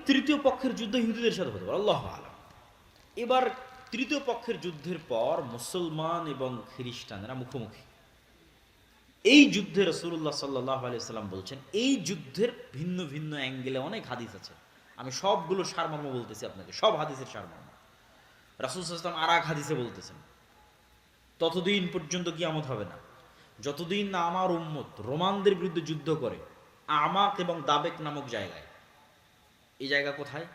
তৃতীয় পক্ষের যুদ্ধ ইহুদিদের সাথে হতে পারে, আল্লাহু আলাম। এবার তৃতীয় পক্ষের যুদ্ধের পর মুসলমান এবং খ্রিস্টানরা মুখোমুখি। এই যুদ্ধে রাসূলুল্লাহ সাল্লাল্লাহু আলাইহি সাল্লাম বলছেন, এই যুদ্ধের ভিন্ন ভিন্ন অ্যাঙ্গেলে অনেক হাদিস আছে, আমি সবগুলো সারমর্ম বলতেছি আপনাকে, সব হাদিসের সারমর্ম। রাসূল সাল্লাল্লাহু আলাইহি সাল্লাম আর এক হাদিসে বলতেছেন, ততদিন পর্যন্ত কিয়ামত হবে না যতদিন না আমার উম্মত রোমানদের বিরুদ্ধে যুদ্ধ করে আমাক এবং দাবেক নামক জায়গায়। এই জায়গা কোথায়?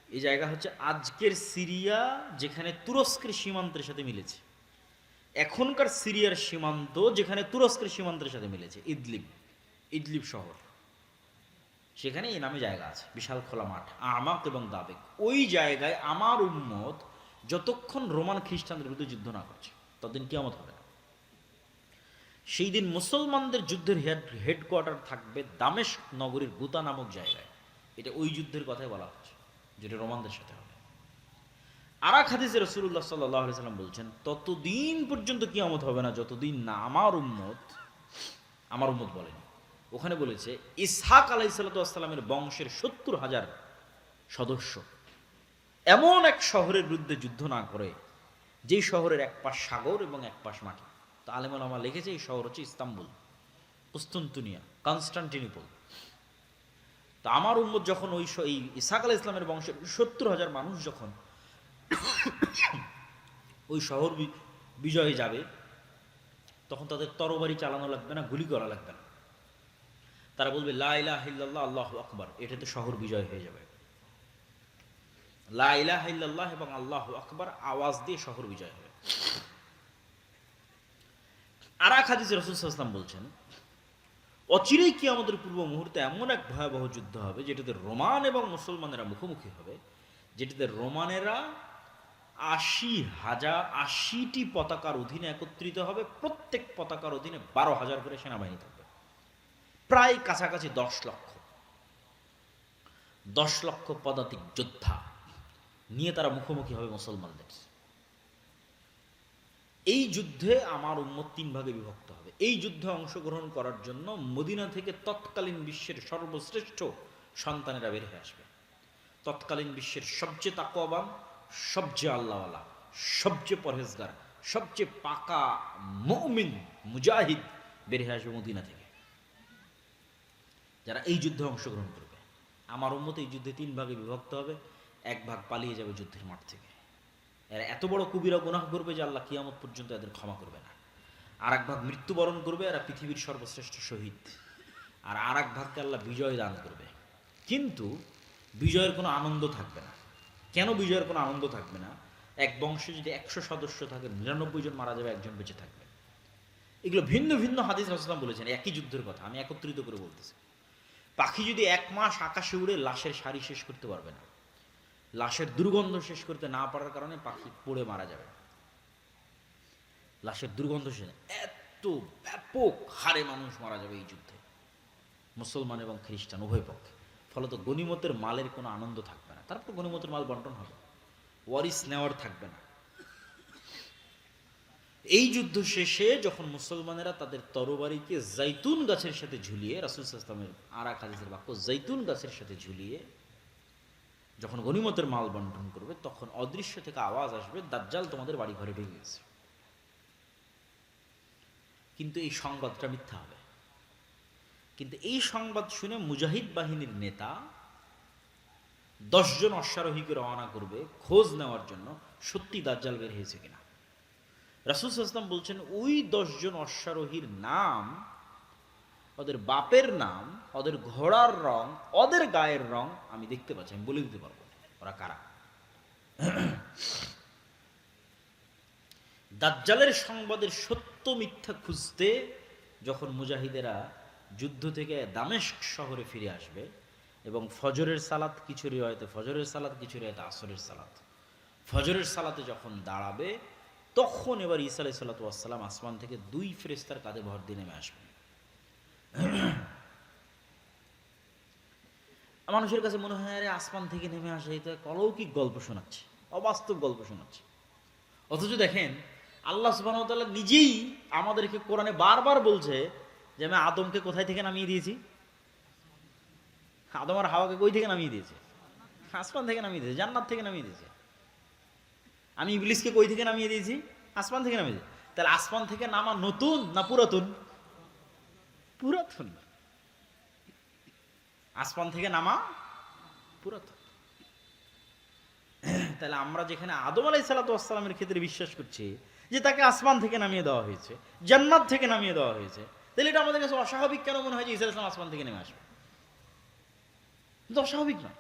এই জায়গা হচ্ছে আজকের সিরিয়া, যেখানে তুরস্কের সীমান্তের সাথে মিলেছে। এখনকার সিরিয়ার সীমান্ত যেখানে তুরস্কের সীমান্তের সাথে মিলেছে, ইদলিব, ইদলিব শহর, সেখানে এই নামে জায়গা আছে, বিশাল খোলা মাঠ, আমাক এবং দাবেক। ওই জায়গায় আমার উম্মত যতক্ষণ রোমান খ্রিস্টানদের বিরুদ্ধে যুদ্ধ না করছে ততদিন কিয়ামত হবে না। সেই দিন মুসলমানদের যুদ্ধের হেডকোয়ার্টার থাকবে দামেস্ক নগরীর গুতা নামক জায়গায়। এটা ওই যুদ্ধের কথাই বলা হচ্ছে, যেটা রোমানদের সাথে হবে। আর এক হাদিসে রাসূলুল্লাহ সাল্লাল্লাহু আলাইহি সাল্লাম বলছেন, ততদিন পর্যন্ত কিয়ামত হবে না যতদিন না আমার উম্মত বলেনি, ওখানে বলেছে ইসহাক আলাইহিস সালামের বংশের ৭০,০০০ সদস্য এমন এক শহরের বিরুদ্ধে যুদ্ধ না করে, যেই শহরের এক পাশ সাগর এবং এক পাশ মাটি। তো আলেম ওলামা লিখেছে এই শহর হচ্ছে ইস্তাম্বুল, কুস্তুনতুনিয়া, কনস্টান্টিনোপল। তো আমার উম্মত যখন এই ইসহাক আলাইহিস সালামের বংশের ৭০,০০০ মানুষ যখন ওই শহর বিজয়ে যাবে, তখন তাদের তরবারি চালানো লাগবে না, গুলি করা লাগবে না। তারা বলবে লা ইলাহা ইল্লাল্লাহ আল্লাহু আকবার, এটাতে শহর বিজয় হয়ে যাবে। লা ইলাহা ইল্লাল্লাহ এবং আল্লাহু আকবার আওয়াজ দিয়ে শহর বিজয় হবে। আর এক হাদিসে রাসূল সাল্লাল্লাহু আলাইহি ওয়াসাল্লাম বলছেন, অচিরেই কিয়ামতের পূর্ব মুহূর্তে এমন এক ভয়াবহ যুদ্ধ হবে যেটাতে রোমান এবং মুসলমানেরা মুখোমুখি হবে, যেটাতে রোমানেরা ৮০টি পতাকার অধীনে একত্রিত হবে। প্রত্যেক পতাকার অধীনে ১২,০০০ করে সেনাবাহিনী থাকবে, প্রায় কাছাকাছি ১০ লক্ষ পদাতিক যোদ্ধা নিয়ে তারা মুখোমুখি হবে মুসলমানদের। এই যুদ্ধে আমার উম্মত ৩ ভাগে বিভক্ত হবে। এই যুদ্ধে অংশগ্রহণ করার জন্য মদিনা থেকে তৎকালীন বিশ্বের সর্বশ্রেষ্ঠ সন্তানেরা বের হয়ে আসবে। তৎকালীন বিশ্বের সবচেয়ে তাকওয়াবান, সবচেয়ে আল্লাহওয়ালা, সবচেয়ে পরহেজগার, সবচেয়ে পাকা মুমিন মুজাহিদ বের হয়ে আসবে মদিনা থেকে, যারা এই যুদ্ধে অংশগ্রহণ করবে। আমার উম্মত এই যুদ্ধে ৩ ভাগে বিভক্ত হবে। এক ভাগ পালিয়ে যাবে যুদ্ধের মাঠ থেকে, এরা এত বড় কবিরা গুনাহ করবে যে আল্লাহ কিয়ামত পর্যন্ত এদের ক্ষমা করবে না। আর এক ভাগ মৃত্যুবরণ করবে, এরা পৃথিবীর সর্বশ্রেষ্ঠ শহীদ। আর এক ভাগকে আল্লাহ বিজয় দান করবে, কিন্তু বিজয়ের কোনো আনন্দ থাকবে না। কেন বিজয়ের কোনো আনন্দ থাকবে না? এক বংশে যদি ১০০ সদস্য থাকে, ৯৯ জন মারা যাবে, একজন বেঁচে থাকবে। এগুলো ভিন্ন ভিন্ন হাদিস রাসূলুল্লাহ বলেছেন, একই যুদ্ধের কথা আমি একত্রিত করে বলতেছি। পাখি যদি ১ মাস আকাশে উড়ে লাশের সারি শেষ করতে পারবে না, লাশের দুর্গন্ধ শেষ করতে না পারার কারণে পাখি পড়ে মারা যাবে। লাশের দুর্গন্ধ শেষ, এত ব্যাপক হারে মানুষ মারা যাবে এই যুদ্ধে, মুসলমান এবং খ্রিস্টান উভয় পক্ষে। ফলত গনিমতের মালের কোনো আনন্দ থাকবে না। তারপর গনিমতের মাল বন্টন হবে, ওয়ারিস নেওয়ার থাকবে না। এই যুদ্ধ শেষে যখন মুসলমানেরা তাদের তরবারিকে জাইতুন গাছের সাথে ঝুলিয়ে, রাসূল সাল্লাল্লাহু আলাইহি ওয়াসাল্লামের আর এক হাদিসের বাক্য, জাইতুন গাছের সাথে ঝুলিয়ে যখন গনিমতের মাল বন্টন করবে, তখন অদৃশ্য থেকে আওয়াজ আসবে, দাজ্জাল তোমাদের বাড়ি ঘরে ঢুকে গেছে। কিন্তু এই সংবাদটা মিথ্যা হবে। কিন্তু এই সংবাদ শুনে মুজাহিদ বাহিনীর নেতা ১০ জন অশ্বারোহীকে রওনা করবে খোঁজ নেওয়ার জন্য, সত্যি দাজ্জাল বের হয়েছে কিনা। রাসূল সাল্লাল্লাহু আলাইহি ওয়াসাল্লাম বলছেন, ওই ১০ জন অশ্বারোহীর নাম, ওদের বাপের নাম, ওদের ঘোড়ার রং, ওদের গায়ের রং আমি দেখতে পাচ্ছি, আমি বলে দিতে পারবো ওরা কারা। দাজ্জালের সংবাদের সত্য মিথ্যা খুঁজতে যখন মুজাহিদেরা যুদ্ধ থেকে দামেস্ক শহরে ফিরে আসবে, এবং ফজরের সালাত কিছু রিওয়ায়াতে ফজরের সালাত, কিছু রিওয়ায়াতে আসরের সালাত, ফজরের সালাতে যখন দাঁড়াবে, তখন এবার ঈসা আলাইহিস সালাতু ওয়াস সালাম আসমান থেকে ২ ফেরেশতার কাঁধে ভর দিয়ে নেমে আসবেন। মানুষের কাছে মনে হয় আরে আসমান থেকে নেমে আসে, এটা অলৌকিক গল্প শোনাচ্ছে, অবাস্তব গল্প শোনাচ্ছে। অথচ দেখেন আল্লাহ সুবহানাহু ওয়া তাআলা নিজেই আমাদেরকে কোরআনে বারবার বলছে যে আমি আদমকে কোথায় থেকে নামিয়ে দিয়েছি, আদম আর হাওয়াকে কই থেকে নামিয়ে দিয়েছে, আসমান থেকে নামিয়ে দিয়েছে, জান্নাত থেকে নামিয়ে দিয়েছে। আমি ইবলিসকে কই থেকে নামিয়ে দিয়েছি? আসমান থেকে নামিয়ে দিয়েছি। তাহলে আসমান থেকে নামা নতুন না পুরাতন? পুরাতন। আসমান থেকে নামা পুরাতন। তাহলে আমরা যেখানে আদম আলাইহিস সালামের ক্ষেত্রে বিশ্বাস করছি যে তাকে আসমান থেকে নামিয়ে দেওয়া হয়েছে, জান্নাত থেকে নামিয়ে দেওয়া হয়েছে, তাহলে এটা আমাদের কাছে অস্বাভাবিক কেন মনে হয় যে ঈসা আলাইহিস সালাম আসমান থেকে নেমে আসবে? কিন্তু অস্বাভাবিক নয়,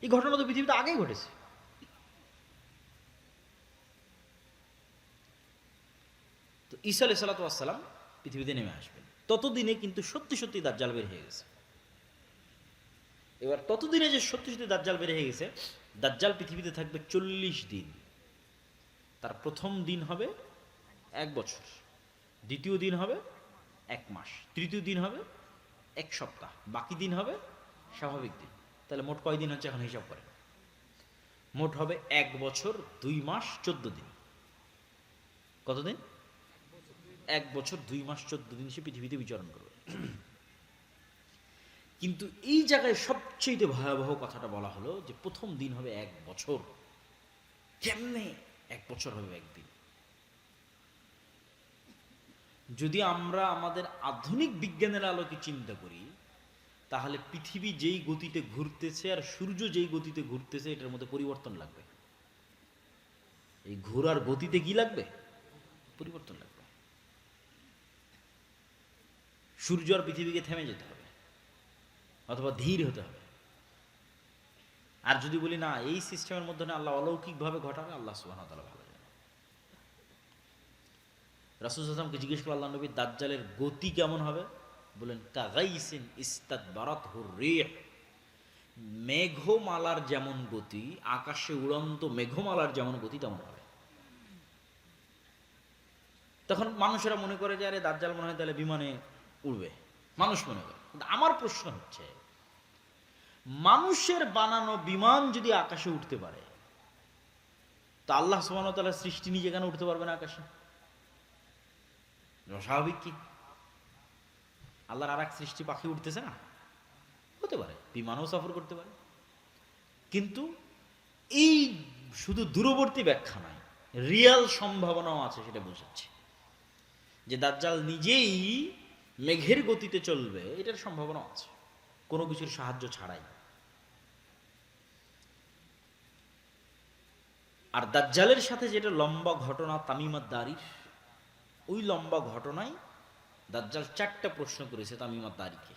এই ঘটনা তো পৃথিবীতে আগেই ঘটেছে। তো ঈসা আলাইহিস সালাম পৃথিবীতে নেমে আসবেন, ততদিনে কিন্তু সত্যি সত্যি দাজ্জাল বের হয়ে গেছে। এবার ততদিনে যে সত্যি সত্যি দাজ্জাল বের হয়ে গেছে, দাজ্জাল পৃথিবীতে থাকবে 40 দিন। তার প্রথম দিন হবে 1 বছর, দ্বিতীয় দিন হবে 1 মাস, তৃতীয় দিন হবে 1 সপ্তাহ, বাকি দিন হবে স্বাভাবিক দিন। তাহলে মোট কয় দিন হচ্ছে এখন হিসাব করে? মোট হবে 1 বছর 2 মাস 14 দিন। কতদিন? 1 বছর 2 মাস 14 দিন সে পৃথিবীতে বিচরণ করবে। কিন্তু এই জায়গায় সবচেয়ে ভয়াবহ কথাটা বলা হলো যে প্রথম দিন হবে 1 বছর। কেমনে 1 বছর হবে একদিন? যদি আমরা আমাদের আধুনিক বিজ্ঞানের আলোকে চিন্তা করি, তাহলে পৃথিবী যেই গতিতে ঘুরতেছে আর সূর্য যেই গতিতে ঘুরতেছে, এটার মধ্যে পরিবর্তন লাগবে। এই ঘোরার গতিতে কি লাগবে? পরিবর্তন লাগবে। সূর্য আর পৃথিবীকে থেমে যেতে হবে, অথবা ধীর হতে হবে। আর যদি বলি না, এই সিস্টেমের মধ্যে না আল্লাহ অলৌকিকভাবে ঘটাবে, আল্লাহ সুবহানাহু ওয়া তাআলা ভালো জানেন। রাসূল সাল্লাল্লাহু আলাইহি ওয়াসাল্লামকে জিজ্ঞেস করল আল্লাহ নবী, দাজ্জালের গতি কেমন হবে? বলেন, কাগাইসিন ইস্তাদবারাতহু রিহ, মেঘমালার যেমন গতি, আকাশে উড়ন্ত মেঘমালার যেমন গতি তেমন হবে। তখন মানুষেরা মনে করে যে আরে দাজ্জাল মনে হয় তাহলে বিমানে উড়বে, মানুষ মনে করে। কিন্তু আমার প্রশ্ন হচ্ছে, মানুষের বানানো বিমান যদি আকাশে উঠতে পারে, তা আল্লাহ সুবহানাহু ওয়া তাআলার সৃষ্টি নিজে কেন উঠতে পারবে না আকাশে? স্বাভাবিক কি? আল্লাহর আর এক সৃষ্টি পাখি উঠতেছে না? হতে পারে, বিমানও সফর করতে পারে। কিন্তু এই শুধু দূরবর্তী ব্যাখ্যা নয়, রিয়াল সম্ভাবনাও আছে, সেটা বোঝাচ্ছে যে দাজ্জাল নিজেই মেঘের গতিতে চলবে, এটার সম্ভাবনা আছে কোনো কিছুর সাহায্য ছাড়াই। আর দাজ্জালের সাথে যেটা লম্বা ঘটনা তামিমাত দারির, ওই লম্বা ঘটনায় দাজ্জাল 4টা প্রশ্ন করেছে তামিমাত দারিকে,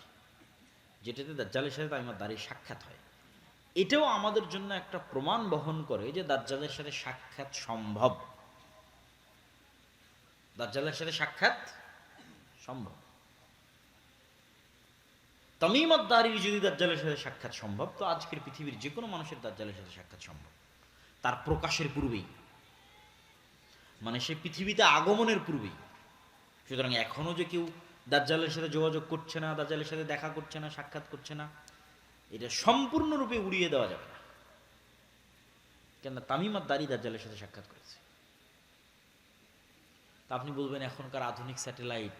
যেটাতে দাজ্জালের সাথে তামিমাত দারির সাক্ষাৎ হয়। এটাও আমাদের জন্য একটা প্রমাণ বহন করে যে দাজ্জালের সাথে সাক্ষাৎ সম্ভব। দাজ্জালের সাথে সাক্ষাৎ সম্ভব। তামিমাত দারির যদি দাজ্জালের সাথে সাক্ষাৎ সম্ভব, তো আজকের পৃথিবীর যে কোনো মানুষের দাজ্জালের সাথে সাক্ষাৎ সম্ভব, তার প্রকাশের পূর্বেই, মানে সে পৃথিবীতে আগমনের পূর্বেই। সুতরাং এখনো যে কেউ দাজ্জালের সাথে যোগাযোগ করছে না, দাজ্জালের সাথে দেখা করছে না, সাক্ষাৎ করছে না, এটা সম্পূর্ণরূপে উড়িয়ে দেওয়া যাবে না। কেন? তামিমাত দারি দাজ্জালের সাথে সাক্ষাৎ করেছে। তা আপনি বলবেন এখনকার আধুনিক স্যাটেলাইট,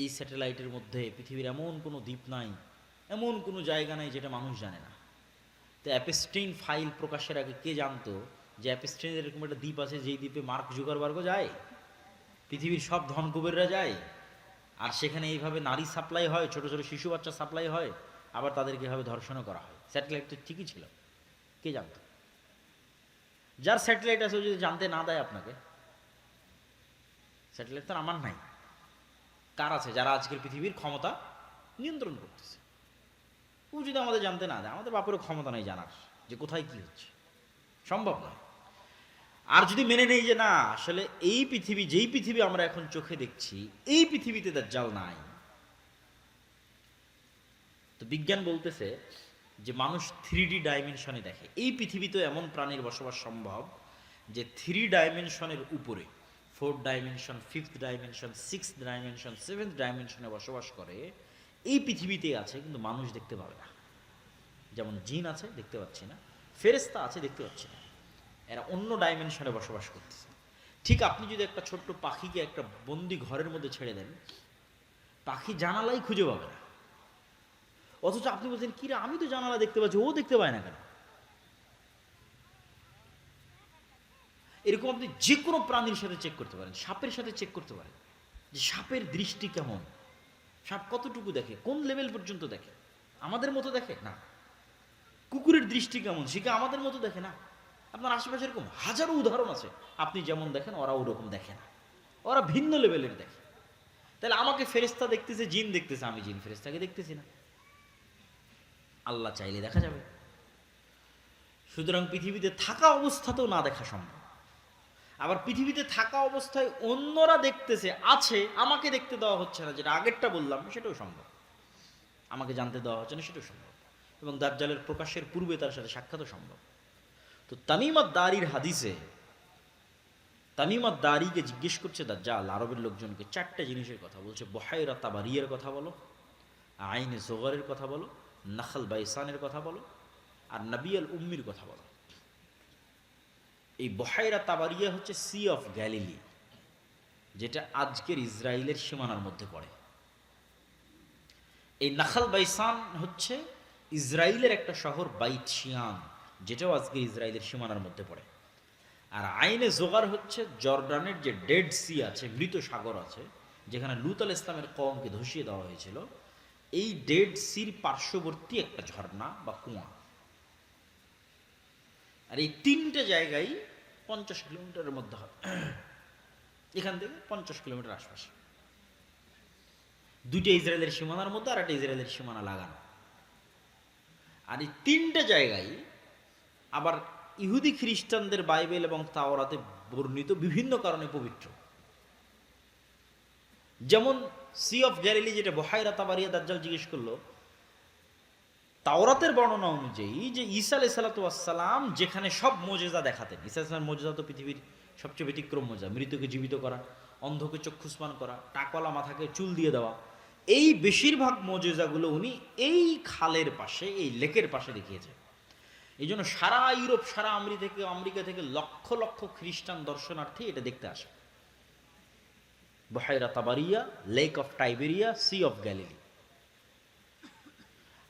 এই স্যাটেলাইটের মধ্যে পৃথিবীর এমন কোনো দ্বীপ নাই, এমন কোনো জায়গা নাই যেটা মানুষ জানে না। তো অ্যাপস্টেইন ফাইল প্রকাশের আগে কে জানতো যে অ্যাপস্টেইনের এরকম একটা দ্বীপ আছে, যেই দ্বীপে মার্ক জুকারবার্গও যায়, পৃথিবীর সব ধনকুবেররা যায়, আর সেখানে এইভাবে নারী সাপ্লাই হয়, ছোট ছোট শিশু বাচ্চা সাপ্লাই হয়, আবার তাদেরকে এভাবে ধর্ষণও করা হয়। স্যাটেলাইট তো ঠিকই ছিল, কে জানতো? যার স্যাটেলাইট আছে ও যদি জানতে না দেয় আপনাকে, স্যাটেলাইট তো আমার নাই, কার আছে? যারা আজকের পৃথিবীর ক্ষমতা নিয়ন্ত্রণ করতেছে, ও যদি আমাদের জানতে না দেয়, আমাদের বাপেরও ক্ষমতা নেই জানার যে কোথায় কি হচ্ছে, সম্ভব নয়। আর যদি মেনে নেই যে না, আসলে এই পৃথিবী, যেই পৃথিবী আমরা এখন চোখে দেখছি, এই পৃথিবীতে দাজ্জাল নাই, তো বিজ্ঞান বলতেছে যে মানুষ 3D ডাইমেনশনে দেখে। এই পৃথিবীতে এমন প্রাণীর বসবাস সম্ভব যে 3 ডাইমেনশনের উপরে, 4th dimension, 5th dimension, 6th dimension, 7th ডাইমেনশনে বসবাস করে, এই পৃথিবীতে আছে, কিন্তু মানুষ দেখতে পাবে না। যেমন জিন আছে, দেখতে পাচ্ছি না, ফেরেশতা আছে, দেখতে পাচ্ছি না, এরা অন্য ডাইমেনশনে বসবাস করতেছে। ঠিক আপনি যদি একটা ছোট্ট পাখিকে একটা বন্দি ঘরের মধ্যে ছেড়ে দেন, পাখি জানালাই খুঁজে পাবে না, অথচ আপনি বলছেন কি রে, আমি তো জানালা দেখতে পাচ্ছি, ও দেখতে পায় না কেন? এরকম আপনি যে কোনো প্রাণীর সাথে চেক করতে পারেন, সাপের সাথে চেক করতে পারেন যে সাপের দৃষ্টি কেমন, সাপ কতটুকু দেখে, কোন লেভেল পর্যন্ত দেখে, আমাদের মতো দেখে না। কুকুরের দৃষ্টি কেমন, সে কি আমাদের মতো দেখে না। আপনার আশেপাশে এরকম হাজারো উদাহরণ আছে, আপনি যেমন দেখেন ওরা ওরকম দেখে না, ওরা ভিন্ন লেভেলের দেখে। তাহলে আমাকে ফেরেশতা দেখতেছে, জিন দেখতেছে, আমি জিন ফেরেশতাকে দেখতেছি না। আল্লাহ চাইলে দেখা যাবে। সুতরাং পৃথিবীতে থাকা অবস্থাতেও না দেখা সম্ভব। আবার পৃথিবীতে থাকা অবস্থায় অন্যরা দেখতেছে আছে, আমাকে দেখতে দেওয়া হচ্ছে না, যেটা আগেরটা বললাম সেটাও সম্ভব। আমাকে জানতে দেওয়া হচ্ছে না সেটাও সম্ভব। এবং দাজ্জালের প্রকাশের পূর্বে তার সাথে সাক্ষাৎও সম্ভব। তো তামিম আদ-দারির হাদিসে তামিম আদ-দারিকে জিজ্ঞেস করছে দাজ্জাল আরবের লোকজনকে 4টে জিনিসের কথা বলছে। বহাইরা তাবারিয়ার কথা বলো, আইনে জোগরের কথা বলো, নাখল বাইসানের কথা বলো, আর নবী আল উম্মির কথা বলো। এই বহাইরা তাবারিয়া হচ্ছে সি অফ গ্যালিলি, যেটা আজকের ইসরায়েলের সীমানার মধ্যে পড়ে। এই নাখাল বাইসান হচ্ছে ইসরায়েলের একটা শহর বাইত শিয়ান, যেটাও আজকের ইসরায়েলের সীমানার মধ্যে পড়ে। আর আইনে জোগার হচ্ছে জর্ডানের যে ডেড সি আছে, মৃত সাগর আছে, যেখানে লূত আলাইহিস সালামের কওমকে ধসিয়ে দেওয়া হয়েছিল, এই ডেড সির পার্শ্ববর্তী একটা ঝর্ণা বা কুয়া। আর এই 3টে জায়গায় 50 কিলোমিটারের মধ্যে হবে, এখান থেকে 50 কিলোমিটার আশপাশে। 2টে ইসরায়েলের সীমানার মধ্যে আর একটা ইসরায়েলের সীমানা লাগানো। আর এই 3টে জায়গায় আবার ইহুদি খ্রিস্টানদের বাইবেল এবং তাওরাতে বর্ণিত বিভিন্ন কারণে পবিত্র। যেমন সি অফ গ্যালিলি, যেটা বহাইরা তাবারিয়া দাজ্জাল জিজ্ঞেস করলো, তাওরাতের বর্ণনা অনুযায়ী যে ঈসা আলাইহিস সালাতু ওয়াস সালাম যেখানে সব মুজিজা দেখাতেন, ঈসা আলাইহিস সালামের মুজিজা তো পৃথিবীর সবচেয়ে ব্যতিক্রম মুজিজা, মৃতকে জীবিত করা, অন্ধকে চক্ষুষ্মান করা, টাকওয়ালা মাথাকে চুল দিয়ে দেওয়া, এই বেশিরভাগ মুজিজাগুলো উনি এই খালের পাশে, এই লেকের পাশে দেখিয়েছেন। এই জন্য সারা ইউরোপ, সারা আমেরিকা থেকে লক্ষ লক্ষ খ্রিস্টান দর্শনার্থী এটা দেখতে আসে। বহাইরা তাবারিয়া, lake of Tiberias, sea of Galilee.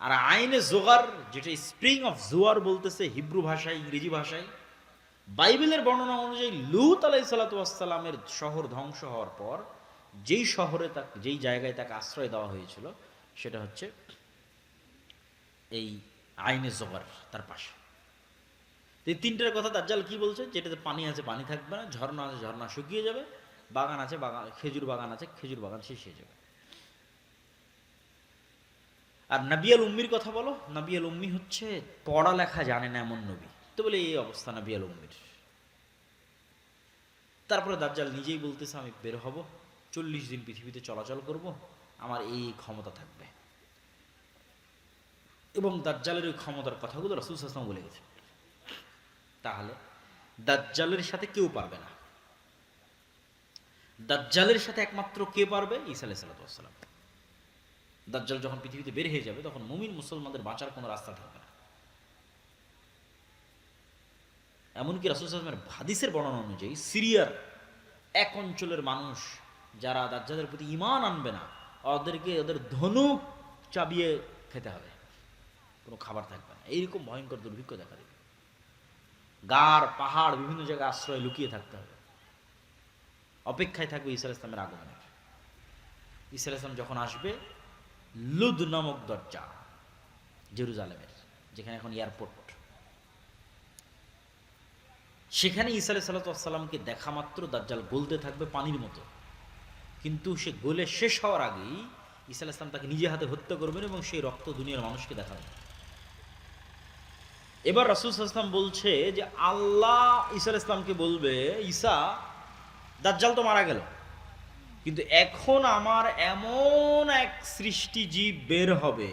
আর আইনে জোগার, যেটা স্প্রিং অফ জোয়ার বলতেছে হিব্রু ভাষায়, ইংরেজি ভাষায়, বাইবেলের বর্ণনা অনুযায়ী লূত আলাইহিস সালাতু ওয়াস সালামের শহর ধ্বংস হওয়ার পর যেই শহরে তাকে, যেই জায়গায় তাকে আশ্রয় দেওয়া হয়েছিল, সেটা হচ্ছে এই আইনে জোগার, তার পাশে। এই 3টার কথা দাজ্জাল কি বলছে, যেটাতে পানি আছে পানি থাকবে না, ঝর্ণা আছে ঝর্ণা শুকিয়ে যাবে, বাগান আছে বাগান, খেজুর বাগান আছে খেজুর বাগান শেষ হয়ে যাবে। আর নবী আল উম্মির কথা বলো, নবী আল উম্মি হচ্ছে পড়ালেখা জানে না এমন নবী। তো বলে এই অবস্থা নবী আল উম্মির। তারপরে দাজ্জাল নিজেই বলতেছে আমি বের হব, 40 দিন পৃথিবীতে চলাচল করব, আমার এই ক্ষমতা থাকবে। এবং দাজ্জালের ওই ক্ষমতার কথাগুলো রাসূল সাল্লাল্লাহু আলাইহি ওয়াসাল্লাম বলে গেছেন। তাহলে দাজ্জালের সাথে কেউ পারবে না। দাজ্জালের সাথে একমাত্র কে পারবে? ঈসা আলাইহিস সালাতু ওয়াস সালাম। দাজ্জাল যখন পৃথিবীতে বের হয়ে যাবে, তখন মুমিন মুসলমানদের বাঁচার কোনো রাস্তা থাকবে না। এমনকি রাসূল সাল্লাল্লাহু আলাইহি ওয়াসাল্লামের হাদিসের বর্ণনা অনুযায়ী সিরিয়ার এক অঞ্চলের মানুষ যারা দাজ্জালের প্রতি ঈমান আনবে না, ওদেরকে ওদের ধনুক চাবিয়ে খেতে হবে, কোনো খাবার থাকবে না। এইরকম ভয়ঙ্কর দুর্ভিক্ষ দেখা দেবে। গাড় পাহাড় বিভিন্ন জায়গায় আশ্রয় লুকিয়ে থাকতে হবে, অপেক্ষায় থাকবে ঈসা আলাইহিস সালামের আগমনের। ঈসা আলাইহিস সালাম যখন আসবে, লুদ নামক দরজা, জেরুজালেমের, যেখানে এখন এয়ারপোর্ট, সেখানে ঈসা আলাইহিস সালামকে দেখা মাত্র দাজ্জাল গলতে থাকবে পানির মতো। কিন্তু সে গলে শেষ হওয়ার আগেই ঈসা আলাইহিস সালাম তাকে নিজে হাতে হত্যা করবেন এবং সেই রক্ত দুনিয়ার মানুষকে দেখাবেন। এবার রাসূল সাল্লাল্লাহু আলাইহি ওয়াসাল্লাম বলছে যে আল্লাহ ঈসা আলাইহিস সালামকে বলবে, ঈসা, দাজ্জাল তো মারা গেল, কিন্তু এখন আমার এমন এক সৃষ্টি জীব বের হবে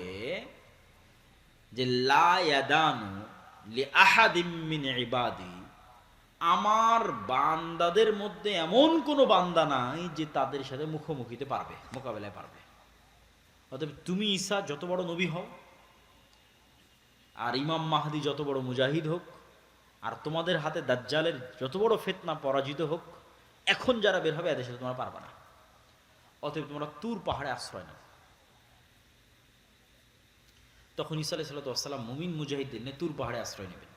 যে লা ইয়াদানু লিআহাদিম মিন ইবাদি, আমার বান্দাদের মধ্যে এমন কোনো বান্দা নাই যে তাদের সাথে মুখোমুখিতে পারবে, মোকাবেলায় পারবে। অতএব তুমি ঈসা যত বড় নবী হও, আর ইমাম মাহদি যত বড় মুজাহিদ হোক, আর তোমাদের হাতে দাজ্জালের যত বড় ফিতনা পরাজিত হোক, এখন যারা বের হবে এদের সাথে তোমরা পারবে না। অতএব তোমরা তুর পাহাড়ে আশ্রয় নাও। তখন ঈসা আলাইহিস সালাতু ওয়াস সালাম মুমিন মুজাহিদদের নিয়ে তুর পাহাড়ে আশ্রয় নেবেন।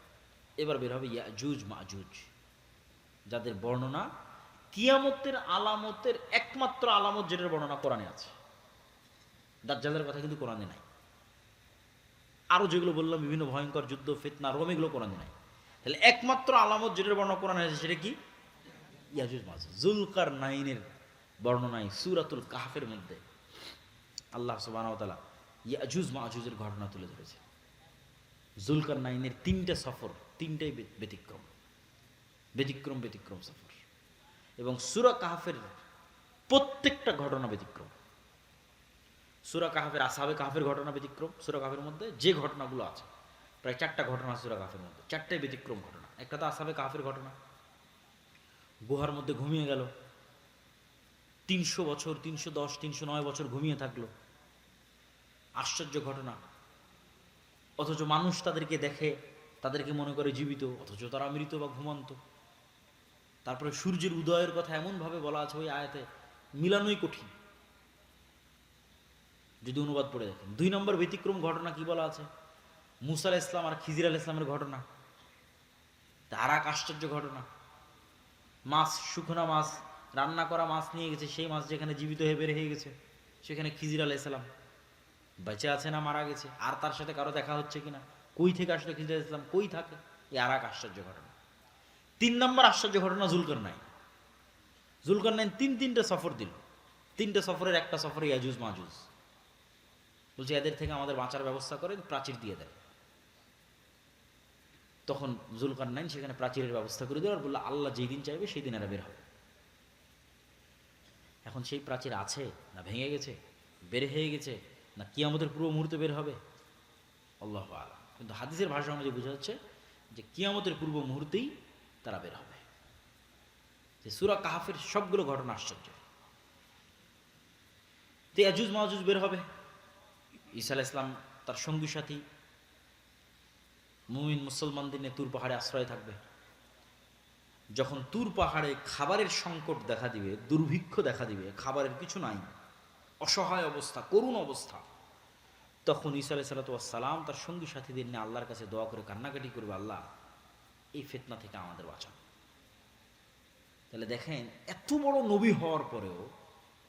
এবার বের হবে ইয়াজুজ মাজুজ, যাদের বর্ণনা কিয়ামতের আলামতের একমাত্র আলামত, যেটার বর্ণনা কোরআনে আছে। দাজ্জালের কথা কিন্তু কোরআনে নাই। আরো যেগুলো বললাম বিভিন্ন ভয়ঙ্কর যুদ্ধ, ফিতনা, রোম, এগুলো কোরআনে নাই। তাহলে একমাত্র আলামত যেটার বর্ণনা কোরআনে আছে সেটা কি? ইয়াজুজ মাজুজ। যুলকারনাইনের বর্ণনায় সূরাতুল কাহফের মধ্যে আল্লাহ সুবহানাহু ওয়া তাআলা ইয়াজুজ মাজুজের ঘটনা তুলে ধরেছে। যুলকারনাইনের 3টা সফর, 3টাই ব্যতিক্রম ব্যতিক্রম ব্যতিক্রম সফর, এবং সূরা কাহফের প্রত্যেকটা ঘটনা ব্যতিক্রম। সূরা কাহফের আসহাবে কাহফের ঘটনা ব্যতিক্রম। সূরা কাহফের মধ্যে যে ঘটনাগুলো আছে, প্রায় 4টা ঘটনা আছে সূরা কাহফের মধ্যে, 4টাই ব্যতিক্রম ঘটনা। একটা তো আসহাবে কাহফের ঘটনা, গুহার মধ্যে ঘুমিয়ে গেল 300 বছর, 310, 309 বছর ঘুমিয়ে থাকলো, আশ্চর্য ঘটনা। অথচ মানুষ তাদেরকে দেখে, তাদেরকে মনে করে জীবিত, অথচ তারা মৃত বা ঘুমন্ত। তারপরে সূর্যের উদয়ের কথা এমনভাবে বলা আছে ওই আয়াতে, মিলানোই কঠিন যদি অনুবাদ পড়ে দেখেন। 2 নম্বর ব্যতিক্রম ঘটনা কি বলা আছে? মুসা আলাইহিস সালাম আর খিজির আলাইহিস সালামের ঘটনা, তার এক আশ্চর্য ঘটনা। মাছ, শুকনা মাছ, রান্না করা মাছ নিয়ে গেছে, সেই মাছ যেখানে জীবিত হয়ে বের হয়ে গেছে, সেখানে খিজির আলাইহিস সালাম বেঁচে আছে না মারা গেছে, আর তার সাথে কারো দেখা হচ্ছে কিনা, কই থেকে আসলে খিজির আলাইহিস সালাম, কই থাকে, এই আর এক আশ্চর্য ঘটনা। 3 নম্বর আশ্চর্য ঘটনা যুলকারনাইন। যুলকারনাইন 3টা সফর দিল। 3টে সফরের একটা সফরে ইয়াজুজ মাজুজ। বলছে এদের থেকে আমাদের বাঁচার ব্যবস্থা করে, প্রাচীর দিয়ে দেয়। তখন যুলকারনাইন সেখানে প্রাচীরের ব্যবস্থা করে দিল আর বললো আল্লাহ যেই দিন চাইবে সেই দিন এরা বের হবে। এখন সেই প্রাচীর আছে না ভেঙে গেছে, বের হয়ে গেছে, না কিয়ামতের পূর্ব মুহূর্তে বের হবে, আল্লাহু আ'লাম। কিন্তু হাদিসের ভাষা অনুযায়ী বোঝা যাচ্ছে যে কিয়ামতের পূর্ব মুহূর্তেই তারা বের হবে। যে সূরা কাহফের সবগুলো ঘটনা আশ্চর্য। তো ইয়াজুজ মাজুজ বের হবে। ঈসা আলাইহিস সালাম তার সঙ্গী সাথী মুমিন মুসলমানদের নিয়ে তুর পাহাড়ে আশ্রয় থাকবে। যখন তুর পাহাড়ে খাবারের সংকট দেখা দিবে, দুর্ভিক্ষ দেখা দিবে, খাবারের কিছু নাই, অসহায় অবস্থা, করুণ অবস্থা, তখন ঈসা আলাইহিস সালাম তার সঙ্গী সাথীদের নিয়ে আল্লাহর কাছে দোয়া করে কান্নাকাটি করবে, আল্লাহ এই ফিতনা থেকে আমাদের বাঁচান। তাহলে দেখেন এত বড় নবী হওয়ার পরেও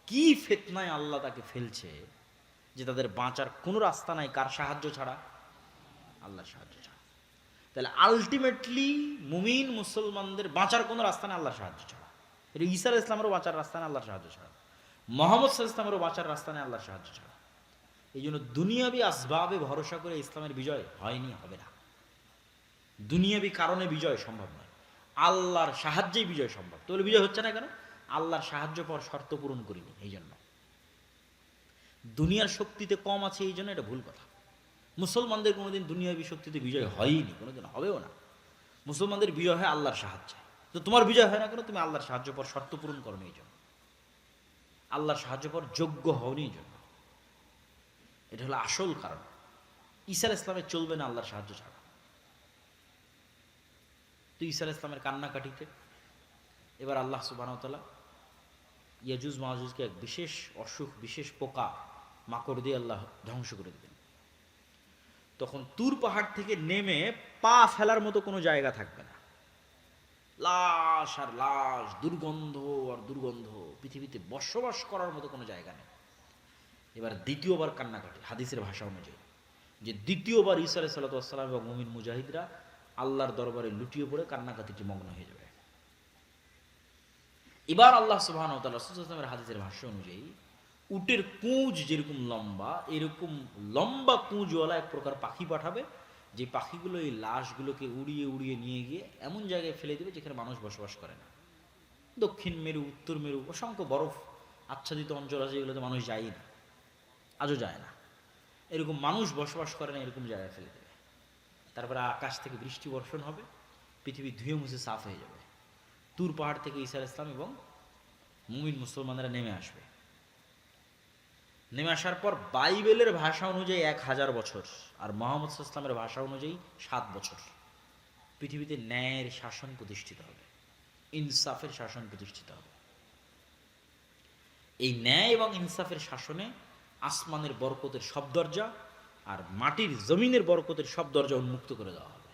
কি ফিতনায় আল্লাহ তাকে ফেলছে যে তাদের বাঁচার কোনো রাস্তা নাই, কার সাহায্য ছাড়া? আল্লাহর সাহায্য ছাড়া। তাহলে আলটিমেটলি মুমিন মুসলমানদের বাঁচার কোনো রাস্তা নেই আল্লাহর সাহায্য ছাড়া। এটা ঈসা আলাইহিস সালামেরও বাঁচার রাস্তা নেই আল্লাহর সাহায্য ছাড়া, মুহাম্মদ সাল্লাল্লাহু আলাইহি ওয়াসাল্লামেরও বাঁচার রাস্তা নেই আল্লাহর সাহায্য ছাড়া। এই জন্য দুনিয়াবি আসবাবে ভরসা করে ইসলামের বিজয় হয়নি, হবে না। দুনিয়াবি কারণে বিজয় সম্ভব নয়, আল্লাহর সাহায্যেই বিজয় সম্ভব। তাহলে বিজয় হচ্ছে না কেন? আল্লাহর সাহায্য পাওয়ার শর্ত পূরণ করিনি, এই জন্য। দুনিয়ার শক্তিতে কম আছে এই জন্য, এটা ভুল কথা। মুসলমানদের কোনোদিন দুনিয়াবি শক্তিতে বিজয় হয়নি, কোনোদিন হবেও না। মুসলমানদের বিজয় হয় আল্লাহর সাহায্যে। তো তোমার বিজয় হয় না কেন? তুমি আল্লাহর সাহায্য পাওয়ার শর্ত পূরণ করো এই জন্য, আল্লাহর সাহায্য পাওয়ার যোগ্য হওনি এই জন্য। এটা হলো আসল কারণ। ঈসা আলাইহিস সালামের চলবে না আল্লাহর সাহায্য ছাড়া। তো ঈসা আলাইহিস সালামের কান্নাকাটিতে এবার আল্লাহ সুবহানাহু ওয়া তাআলা ইয়াজুজ মাজুজকে এক বিশেষ অসুখ, বিশেষ পোকা মাকড় দিয়ে আল্লাহ ধ্বংস করে দেবেন। তখন তুর পাহাড় থেকে নেমে পা ফেলার মতো কোনো জায়গা থাকবে না, লাশ আর লাশ, দুর্গন্ধ আর দুর্গন্ধ, পৃথিবীতে বসবাস করার মতো কোনো জায়গা নেই। এবার দ্বিতীয়বার কান্নাকাটি, হাদিসের ভাষা অনুযায়ী যে দ্বিতীয়বার ঈসা আলাইহিস সালাম এবং মুমিন মুজাহিদরা আল্লাহর দরবারে লুটিয়ে পড়ে কান্নাকাটিতে মগ্ন হয়ে যাবে। এবার আল্লাহ সুবহানাহু ওয়া তাআলা রাসূল সাল্লাল্লাহু আলাইহি ওয়াসাল্লামের হাদিসের ভাষ্য অনুযায়ী উটের কুঁজ যেরকম লম্বা, এরকম লম্বা কুঁজওয়ালা এক প্রকার পাখি পাঠাবে, যে পাখিগুলো এই লাশগুলোকে উড়িয়ে উড়িয়ে নিয়ে গিয়ে এমন জায়গায় ফেলে দেবে যেখানে মানুষ বসবাস করে না। দক্ষিণ মেরু, উত্তর মেরু, অসংখ্য বরফ আচ্ছাদিত অঞ্চল আছে, এগুলোতে মানুষ যায় না, আজও যায় না। এরকম মানুষ বসবাস করে না এরকম জায়গায় ফেলে দেবে। তারপরে আকাশ থেকে বৃষ্টি বর্ষণ হবে, পৃথিবী ধুয়ে মুছে সাফ হয়ে যাবে। তুর পাহাড় থেকে ঈসা আলাইহিস সালাম এবং মুমিন মুসলমানরা নেমে আসবে। নেমে আসার পর বাইবেলের ভাষা অনুযায়ী 1000 বছর, আর মুহাম্মদ সাল্লাল্লাহু আলাইহি ওয়াসাল্লামের ভাষা অনুযায়ী 7 বছর পৃথিবীতে ন্যায়ের শাসন প্রতিষ্ঠিত হবে, ইনসাফের শাসন প্রতিষ্ঠিত হবে। এই ন্যায় এবং ইনসাফের শাসনে আসমানের বরকতের সব দরজা আর মাটির জমিনের বরকতের সব দরজা উন্মুক্ত করে দেওয়া হবে।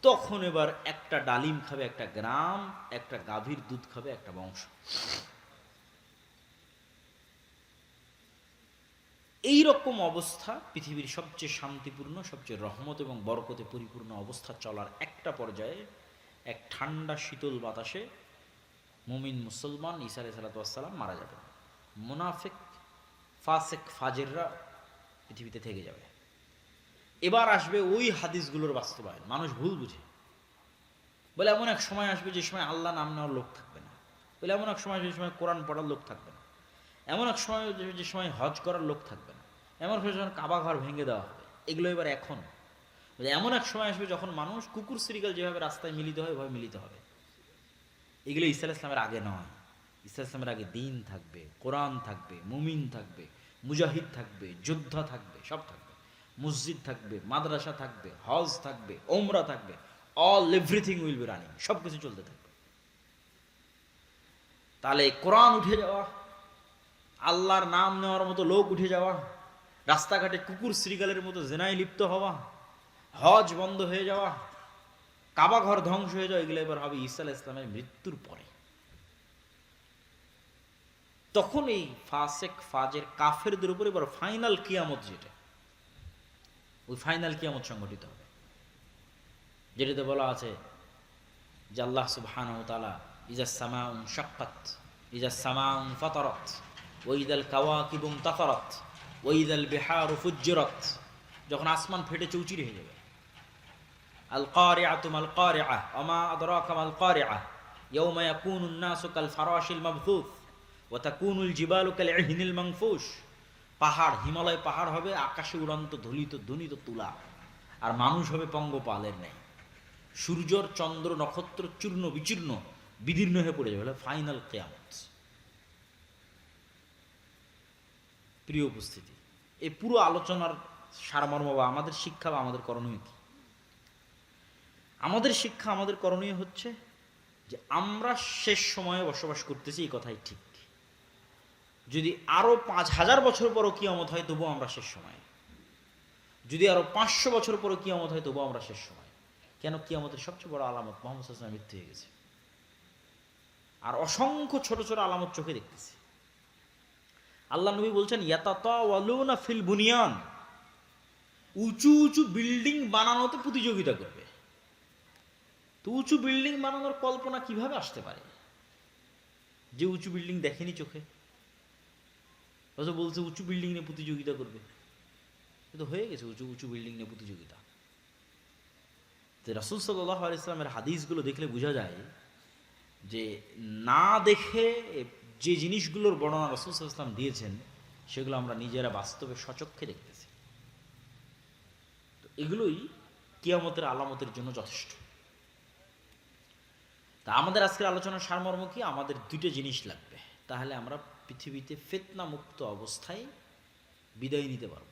তখন এবার একটা ডালিম খাবে একটা গ্রাম, একটা গাভীর দুধ খাবে একটা বংশ। এই রকম অবস্থা পৃথিবীর সবচেয়ে শান্তিপূর্ণ, সবচেয়ে রহমত এবং বরকতে পরিপূর্ণ অবস্থা চলার একটা পর্যায়ে এক ঠান্ডা শীতল বাতাসে মুমিন মুসলমান ঈসা আলাইহিস সালাম মারা যাবে, মুনাফিক ফাসেক ফাজেররা পৃথিবীতে থেকে যাবে। এবার আসবে ওই হাদিসগুলোর বাস্তবায়ন। মানুষ ভুল বুঝে, বলে এমন এক সময় আসবে যে সময় আল্লাহ নাম নেওয়ার লোক থাকবে না, বলে এমন এক সময় আসবে যে সময় কোরআন পড়ার লোক থাকবে না, এমন এক সময় যে সময় হজ করার লোক থাকবে না, এমন এক সময় কাবা ঘর ভেঙে দেওয়া হবে। এগুলো এবার এখন এমন এক সময় আসবে যখন মানুষ কুকুর শ্রীকাল যেভাবে রাস্তায় মিলিত হয় ওইভাবে মিলিত হবে। এগুলো ঈসা আলাইহিস সালামের আগে নয়। ঈসা আলাইহিস সালামের আগে দিন থাকবে, কোরআন থাকবে, মুমিন থাকবে, মুজাহিদ থাকবে, যোদ্ধা থাকবে, সব থাকবে, মসজিদ থাকবে, মাদ্রাসা থাকবে, হজ থাকবে, ওমরা থাকবে, all everything will be running, সব কিছু চলতে থাকবে। তাহলে কোরআন উঠে যাওয়া, আল্লাহর নাম নেওয়ার মতো লোক উঠে যাওয়া, রাস্তাঘাটে কুকুর শ্রীকালের মতো জেনায় লিপ্ত হওয়া, হজ বন্ধ হয়ে যাওয়া, কাবা ঘর ধ্বংস হয়ে যাওয়া, এগুলো এবার হবে ঈসা আলাইহিস সালামের মৃত্যুর পরে। তখন এই ফাসেক ফাজের কাফেরদের উপর এবার ফাইনাল কিয়ামত, যেটা ওই ফাইনাল কিয়ামত সংঘটিত হবে, যেটাতে বলা আছে যে আল্লাহ সুবহানাহু ওয়া তাআলা ইজাস সামাউন শাক্কাত, ইজাস সামাউন ফাতারাত, ওয়া ইদাল কাওয়াকিবু ইনতাসারাত, ওয়া ইদাল বিহারু ফুজ্জিরাত, যখন আসমান ফেটে চৌচির হয়ে যাবে। আল কারিআতু মাল কারিআহ ওয়া মা আদরাকা মাল কারিআহ ইয়াওমা ইয়াকুনুন নাসু কাল ফারাশিল মাবথুথ ওয়া তাকুনুল জিবালু কাল ইহনিল মানফুশ। পাহাড়, হিমালয় পাহাড় হবে আকাশে উড়ন্ত ধুলিত ধ্বনিত তুলা, আর মানুষ হবে পঙ্গপালের ন্যায়। সূর্যর চন্দ্র নক্ষত্র চূর্ণ বিচূর্ণ বিদীর্ণ হয়ে পড়ে যাবে, ফাইনাল কিয়ামত। প্রিয় উপস্থিতি, এই পুরো আলোচনার সারমর্ম বা আমাদের শিক্ষা বা আমাদের করণীয় কি? আমাদের শিক্ষা, আমাদের করণীয় হচ্ছে যে আমরা শেষ সময়ে বসবাস করতেছি, এই কথাই ঠিক। যদি আরো ৫,০০০ বছর পরও কিয়ামত হয় তবুও আমরা শেষ সময়ে, যদি আরো ৫০০ বছর পরও কিয়ামত হয় তবুও আমরা শেষ সময়ে। কেন? কিয়ামতের সবচেয়ে বড় আলামত মুহাম্মদ সাল্লাল্লাহু আলাইহি ওয়াসাল্লাম মৃত্যু হয়ে গেছে, আর অসংখ্য ছোট ছোট আলামত চোখে দেখতেছি। আল্লাহ নবী বলছেন ইয়াতাতাওয়ালুনা ফিল বুনিয়ান, উঁচু উঁচু বিল্ডিং বানানোতে প্রতিযোগিতা করবে। তো উঁচু বিল্ডিং বানানোর কল্পনা কিভাবে আসতে পারে যে উঁচু বিল্ডিং দেখেনি চোখে? অথচ বলছে উঁচু বিল্ডিং নিয়ে প্রতিযোগিতা করবে। তো হয়ে গেছে উঁচু উঁচু বিল্ডিং নিয়ে প্রতিযোগিতা। তো রাসূল সাল্লাল্লাহু আলাইহি ওয়াসাল্লামের হাদিসগুলো দেখলে বোঝা যায় যে না দেখে যে জিনিসগুলোর বর্ণনা রাসূল সাল্লাল্লাহু আলাইহি ওয়াসাল্লাম দিয়েছেন সেগুলো আমরা নিজেরা বাস্তবে সচক্ষে দেখতেছি। তো এগুলোই কিয়ামতের আলামতের জন্য যথেষ্ট। তা আমাদের আজকের আলোচনার সারমর্ম কি? আমাদের দুটো জিনিস লাগবে, তাহলে আমরা পৃথিবীতে ফিতনা মুক্ত অবস্থায় বিদায় নিতে পারব।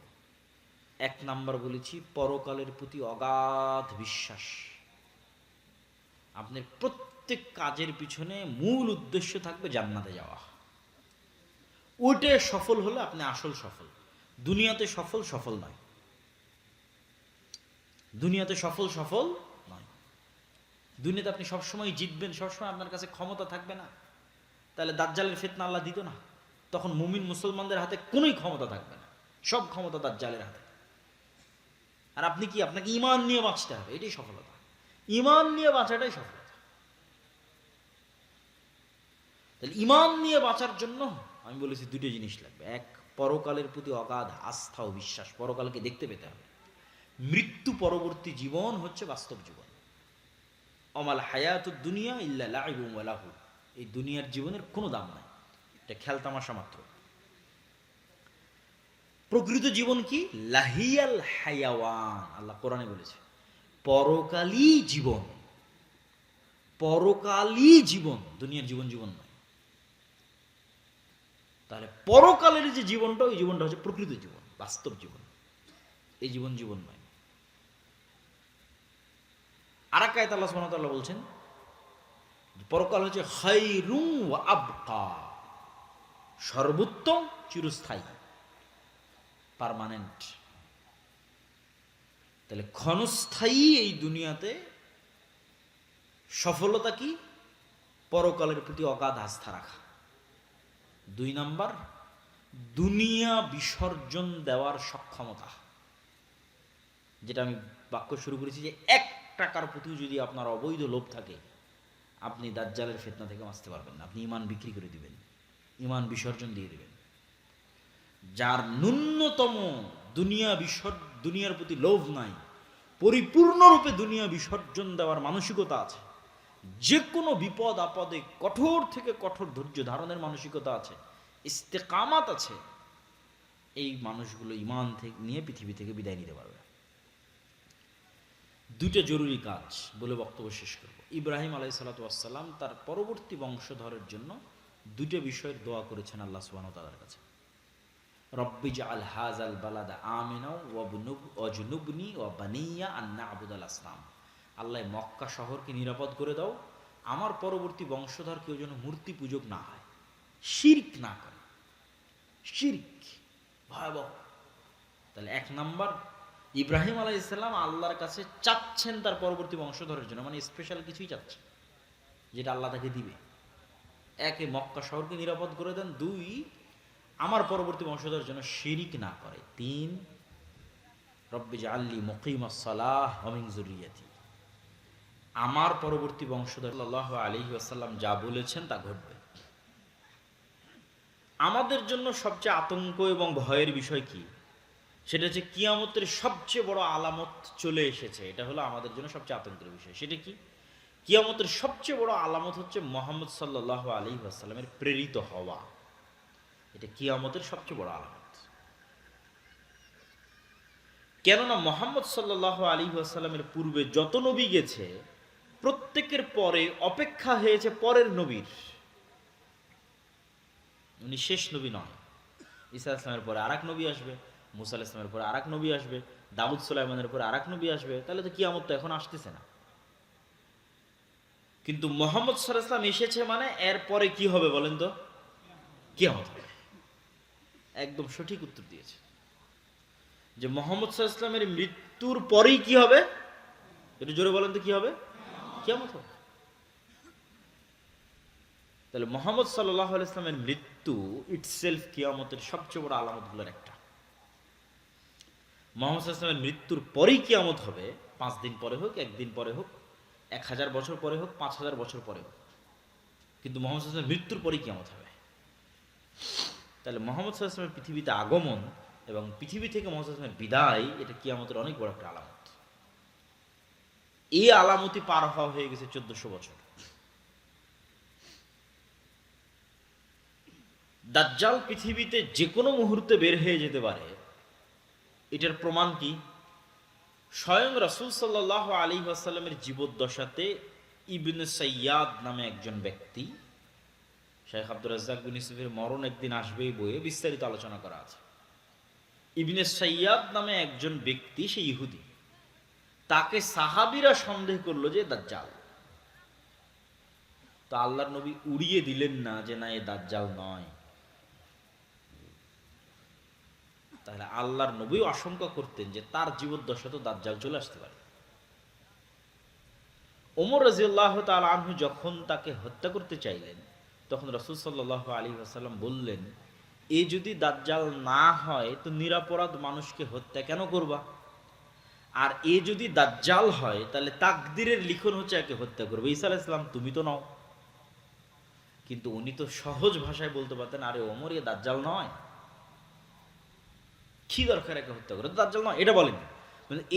এক নাম্বার বলেছি, পরকালের প্রতি অগাধ বিশ্বাস। আপনার প্রত্যেক কাজের পিছনে মূল উদ্দেশ্য থাকবে জান্নাতে যাওয়া। ওইটা সফল হলে আপনি আসল সফল। দুনিয়াতে সফল সফল নয়, দুনিয়াতে সফল সফল নয়। দুনিয়াতে আপনি সবসময় জিতবেন, সবসময় আপনার কাছে ক্ষমতা থাকবে না, তাহলে দাজ্জালের ফিতনা আল্লাহ দিত না। তখন মুমিন মুসলমানদের হাতে কোনোই ক্ষমতা থাকবে না, সব ক্ষমতা দাজ্জালের হাতে। আর আপনি কি, আপনাকে ঈমান নিয়ে বাঁচতে হবে, এটাই সফলতা। ঈমান নিয়ে বাঁচাটাই সফলতা। তাহলে ঈমান নিয়ে বাঁচার জন্য আমি বলেছি দুটো জিনিস লাগবে। এক, পরকালের প্রতি অগাধ আস্থা ও বিশ্বাস, পরকালকে দেখতে পেতে হবে। মৃত্যু পরবর্তী জীবন হচ্ছে বাস্তব জীবন। অমাল হায়াতুদ দুনিয়া ইল্লা লাইবুন ওয়া লাহু, এই দুনিয়ার জীবনের কোনো দাম নাই, এটা খেলতামাশা মাত্র। প্রকৃত জীবন কি? লাহিয়াল হায়াওয়ান, আল্লাহ কোরআনে বলেছে পরকালই জীবন। পরকালই জীবন, দুনিয়ার জীবন জীবন নয়। তাহলে পরকালের যে জীবনটা, ওই জীবনটা হচ্ছে প্রকৃত জীবন, বাস্তব জীবন। এই জীবন জীবন নয়। আর এক আয়াতে আল্লাহ সুবহানাহু ওয়া তাআলা বলছেন পরকাল হচ্ছে খায়রুন ওয়া আবকা, সর্বোত্তম, চিরস্থায়ী, পার্মানেন্ট। তাহলে ক্ষণস্থায়ী এই দুনিয়াতে সফলতা কি? পরকালের প্রতি অগাধ আস্থা রাখা। 2 নাম্বার, দুনিয়া বিসর্জন দেওয়ার সক্ষমতা। যেটা আমি বাক্য শুরু করেছি যে 1 টাকার প্রতি যদি আপনার অবৈধ লোভ থাকে, আপনি দাজ্জালের ফিতনা থেকে বাঁচতে পারবেন না। আপনি ঈমান বিক্রি করে দিবেন, ঈমান বিসর্জন দিয়ে দিবেন। যার ন্যূনতম দুনিয়ার প্রতি লোভ নাই, পরিপূর্ণরূপে দুনিয়া বিসর্জন দেওয়ার মানসিকতা আছে, যে কোনো বিপদ আপদে কঠোর থেকে কঠোর ধৈর্য ধারণের মানসিকতা আছে, ইস্তেকামাত আছে, এই মানুষগুলো ঈমান থেকে নিয়ে পৃথিবী থেকে বিদায় নিতে পারবে। 2টা জরুরি কাজ বলে বক্তব্য শেষ করব। ইব্রাহিম আলাইহিসসালাতু ওয়াসসালাম তার পরবর্তী বংশধরের জন্য 2টা বিষয়ের দোয়া করেছেন আল্লাহ সুবহানাহু ওয়া তাআলার কাছে। রব্বি জাআল হাযাল বালাদা আমিনা ওয়াজনুবনি ওয়া বানিয়া আন না'বুদাল আসনাম। আল্লাহ মক্কা শহরকে নিরাপদ করে দাও, আমার পরবর্তী বংশধর কেউ যেন মূর্তি পূজক না হয়, শিরক না করে। শিরক ভয়াবহ। তাহলে 1 নাম্বার, ইব্রাহিম আলাইহিস সালাম আল্লাহর কাছে চাচ্ছেন তার পরবর্তী বংশধরের জন্য, মানে স্পেশাল কিছুই চাচ্ছেন যেটা আল্লাহ তাকে দিবে। 1, মক্কা শহরকে নিরাপদ করে দেন। 2, আমার পরবর্তী বংশধর যেন শিরিক না করে। 3, রব্বি জাআলনি মুকিমাস সালাহ ওয়া মিন যুররিয়াতি। আমার পরবর্তী বংশধর সাল্লাল্লাহু আলাইহি ওয়াসাল্লাম যা বলেছেন তা ঘটবে। আমাদের জন্য সবচেয়ে আতঙ্ক এবং ভয়ের বিষয় কি? সেটা হচ্ছে কিয়ামতের সবচেয়ে বড় আলামত চলে এসেছে। এটা হলো আমাদের জন্য সবচেয়ে আতঙ্কের বিষয়। সেটা কি? কিয়ামতের সবচেয়ে বড় আলামত হচ্ছে মুহাম্মদ সাল্লাল্লাহু আলাইহি ওয়াসাল্লামের প্রেরিত হওয়া। এটা কিয়ামতের সবচেয়ে বড় আলামত। কেননা মুহাম্মদ সাল্লাল্লাহু আলাইহি ওয়াসাল্লামের পূর্বে যত নবী গেছে, প্রত্যেকের পরে অপেক্ষা হয়েছে পরের নবীর। উনি শেষ নবী নয়। ঈসা ইসলামের পরে আরেক নবী আসবে, মুসা আলাইহিস সালামের পরে আরেক নবী আসবে, দাউদ সুলাইমানের পরে আরেক নবী আসবে। তাহলে তো কিয়ামত তো এখন আসতেছে না। কিন্তু মুহাম্মদ সাল্লাল্লাহু আলাইহি ওয়াসাল্লাম এসেছে মানে এর পরে কি হবে বলেন তো? কিয়ামত হবে। একদম সঠিক উত্তর দিয়েছে যে মুহাম্মদ সাল্লাল্লাহু আলাইহি ওয়াসাল্লামের মৃত্যুর পরেই কি হবে? একটু জোরে বলেন তো কি হবে? কিয়ামত হবে। তাহলে মুহাম্মদ সাল্লাল্লাহু আলাইহি ওয়াসাল্লামের মৃত্যু ইটসেলফ কিয়ামতের সবচেয়ে বড় আলামতগুলোর একটা। মুহাম্মদ সাল্লাল্লাহু আলাইহি ওয়াসাল্লামের মৃত্যুর পরেই কিয়ামত হবে। 5 দিন পরে হোক, 1 দিন পরে হোক, 1000 বছর পরে হোক, 5000 বছর পরে হোক, কিন্তু মুহাম্মদ সাল্লাল্লাহু আলাইহি ওয়াসাল্লামের মৃত্যুর পরেই কিয়ামত হবে। তাহলে মুহাম্মদ সাল্লাল্লাহু আলাইহি ওয়াসাল্লামের পৃথিবীতে আগমন এবং পৃথিবী থেকে মুহাম্মদ সাল্লাল্লাহু আলাইহি ওয়াসাল্লামের বিদায়, এটা কিয়ামতের অনেক বড় একটা আলামত। এই আলামতি পার হওয়া হয়ে গেছে 1400 বছর। দাজ্জাল পৃথিবীতে যে কোনো মুহূর্তে বের হয়ে যেতে পারে, এটার প্রমাণ কি? স্বয়ং রাসূল সাল্লাল্লাহু আলাইহি ওয়াসাল্লামের জীবদ্দশাতে ইবনে সাইয়াদ নামে একজন ব্যক্তি, শেখ আব্দুর রাজ্জাক বিন ইউসুফের মরণ একদিন আসবেই বইয়ে বিস্তারিত আলোচনা করা আছে। ইবনে সাইয়াদ নামে একজন ব্যক্তি, সে ইহুদি, তাকে সাহাবীরা সন্দেহ করলো যে দাজ্জাল। তো আল্লাহর নবী উড়িয়ে দিলেন না যে না, এ দাজ্জাল নয়। তাহলে আল্লাহর নবীও আশঙ্কা করতেন যে তার জীবদ্দশা তো দাজ্জাল চলে আসতে পারে। ওমর রাদিয়াল্লাহু তাআলা আনহু যখন তাকে হত্যা করতে চাইলেন, তখন রাসূল সাল্লাল্লাহু আলাইহি ওয়াসাল্লাম বললেন, এ যদি দাজ্জাল না হয় তো নিরপরাধ মানুষকে হত্যা কেন করবা? আর এ যদি দাজ্জাল হয় তাহলে তাকদীরের লিখন হচ্ছে একে হত্যা করবে। ঈসা আলাইহিস সালাম তুমি তো নও। কিন্তু উনি তো সহজ ভাষায় বলতে পারতেন, আরে ওমর, এ দাজ্জাল নয়, কি দরকার একে হত্যা করে? দাজ্জাল নয় এটা বলেন।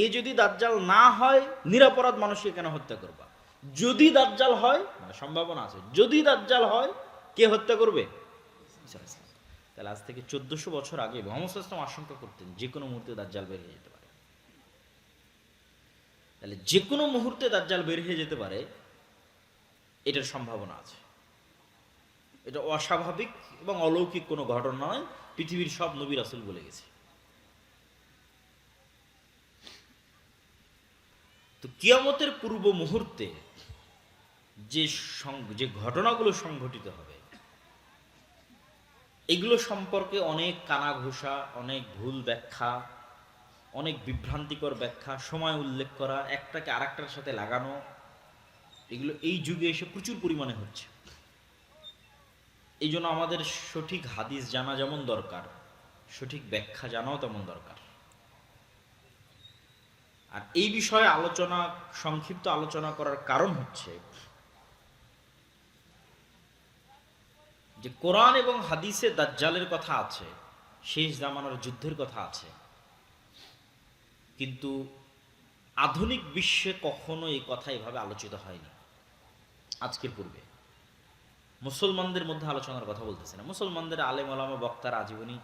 এ যদি দাজ্জাল না হয় নিরপরাধ মানুষকে কেন হত্যা করবা? যদি দাজ্জাল হয়, মানে সম্ভাবনা আছে, যদি দাজ্জাল হয় কে হত্যা করবে? তাহলে আজ থেকে 1400 বছর আগে মুহাম্মদ সাল্লাল্লাহু আলাইহি ওয়াসাল্লাম আশঙ্কা করতেন যে কোনো মুহূর্তে দাজ্জাল বের হয়ে যেতে পারে। তাহলে যে কোনো মুহূর্তে দাজ্জাল বের হয়ে যেতে পারে, এটার সম্ভাবনা আছে। এটা অস্বাভাবিক এবং অলৌকিক কোনো ঘটনা নয়, পৃথিবীর সব নবী রাসূল বলে গেছে। তো কিয়ামতের পূর্ব মুহূর্তে যে ঘটনাগুলো সংঘটিত হবে, এগুলো সম্পর্কে অনেক কানাঘুষা, অনেক ভুল ব্যাখ্যা, অনেক বিভ্রান্তিকর ব্যাখ্যা, সময় উল্লেখ করা, একটাকে আরেকটার সাথে লাগানো, এগুলো এই যুগে এসে প্রচুর পরিমাণে হচ্ছে। এই জন্য আমাদের সঠিক হাদিস জানা যেমন দরকার, সঠিক ব্যাখ্যা জানাও তেমন দরকার। আর এই বিষয়ে আলোচনা, সংক্ষিপ্ত আলোচনা করার কারণ হচ্ছে যে কোরআন এবং হাদিসে দাজ্জালের কথা আছে, শেষ জামানার যুদ্ধের কথা আছে, কিন্তু আধুনিক বিশ্বে কখনো এই কথা এভাবে আলোচিত হয়নি আজকের পূর্বে। মুসলমানদের মধ্যে আলোচনার কথা বলতেছে না। মুসলমানদের আলেম ওলামা বক্তারা আজীবনী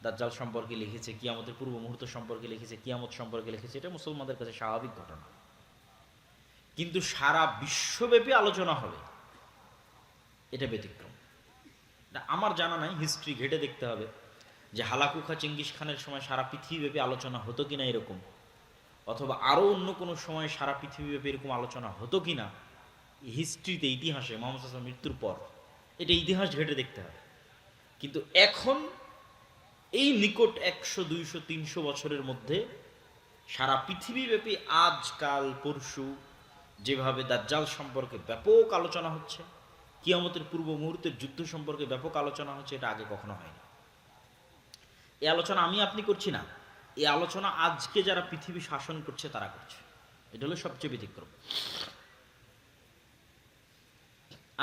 দাজ্জাল সম্পর্কে লিখেছে, কিয়ামতের পূর্ব মুহূর্ত সম্পর্কে লিখেছে, কিয়ামত সম্পর্কে লিখেছে, এটা মুসলমানদের কাছে স্বাভাবিক ঘটনা। কিন্তু সারা বিশ্বব্যাপী আলোচনা হবে, এটা ব্যতিক্রম। আমার জানা নাই, হিস্ট্রি ঘেটে দেখতে হবে যে হালাকুখা চেঙ্গিস খানের সময় সারা পৃথিবীব্যাপী আলোচনা হতো কিনা এরকম, অথবা আরও অন্য কোনো সময় সারা পৃথিবীব্যাপী এরকম আলোচনা হতো কিনা হিস্ট্রিতে, ইতিহাসে, মোহাম্মদ সাল্লাল্লাহু আলাইহি ওয়াসাল্লামের মৃত্যুর পর, এটা ইতিহাস ঘেটে দেখতে হবে। কিন্তু এখন এই নিকট 100, 200, 300 বছরের মধ্যে সারা পৃথিবীব্যাপী আজকাল পরশু যেভাবে দাজ্জাল সম্পর্কে ব্যাপক আলোচনা হচ্ছে, কিয়ামতের পূর্ব মুহূর্তের যুদ্ধ সম্পর্কে ব্যাপক আলোচনা হচ্ছে, এটা আগে কখনো হয়নি। এই আলোচনা আমি আপনি করছি না, এই আলোচনা আজকে যারা পৃথিবী শাসন করছে তারা করছে। এটা হলো সবচেয়ে ব্যতিক্রম।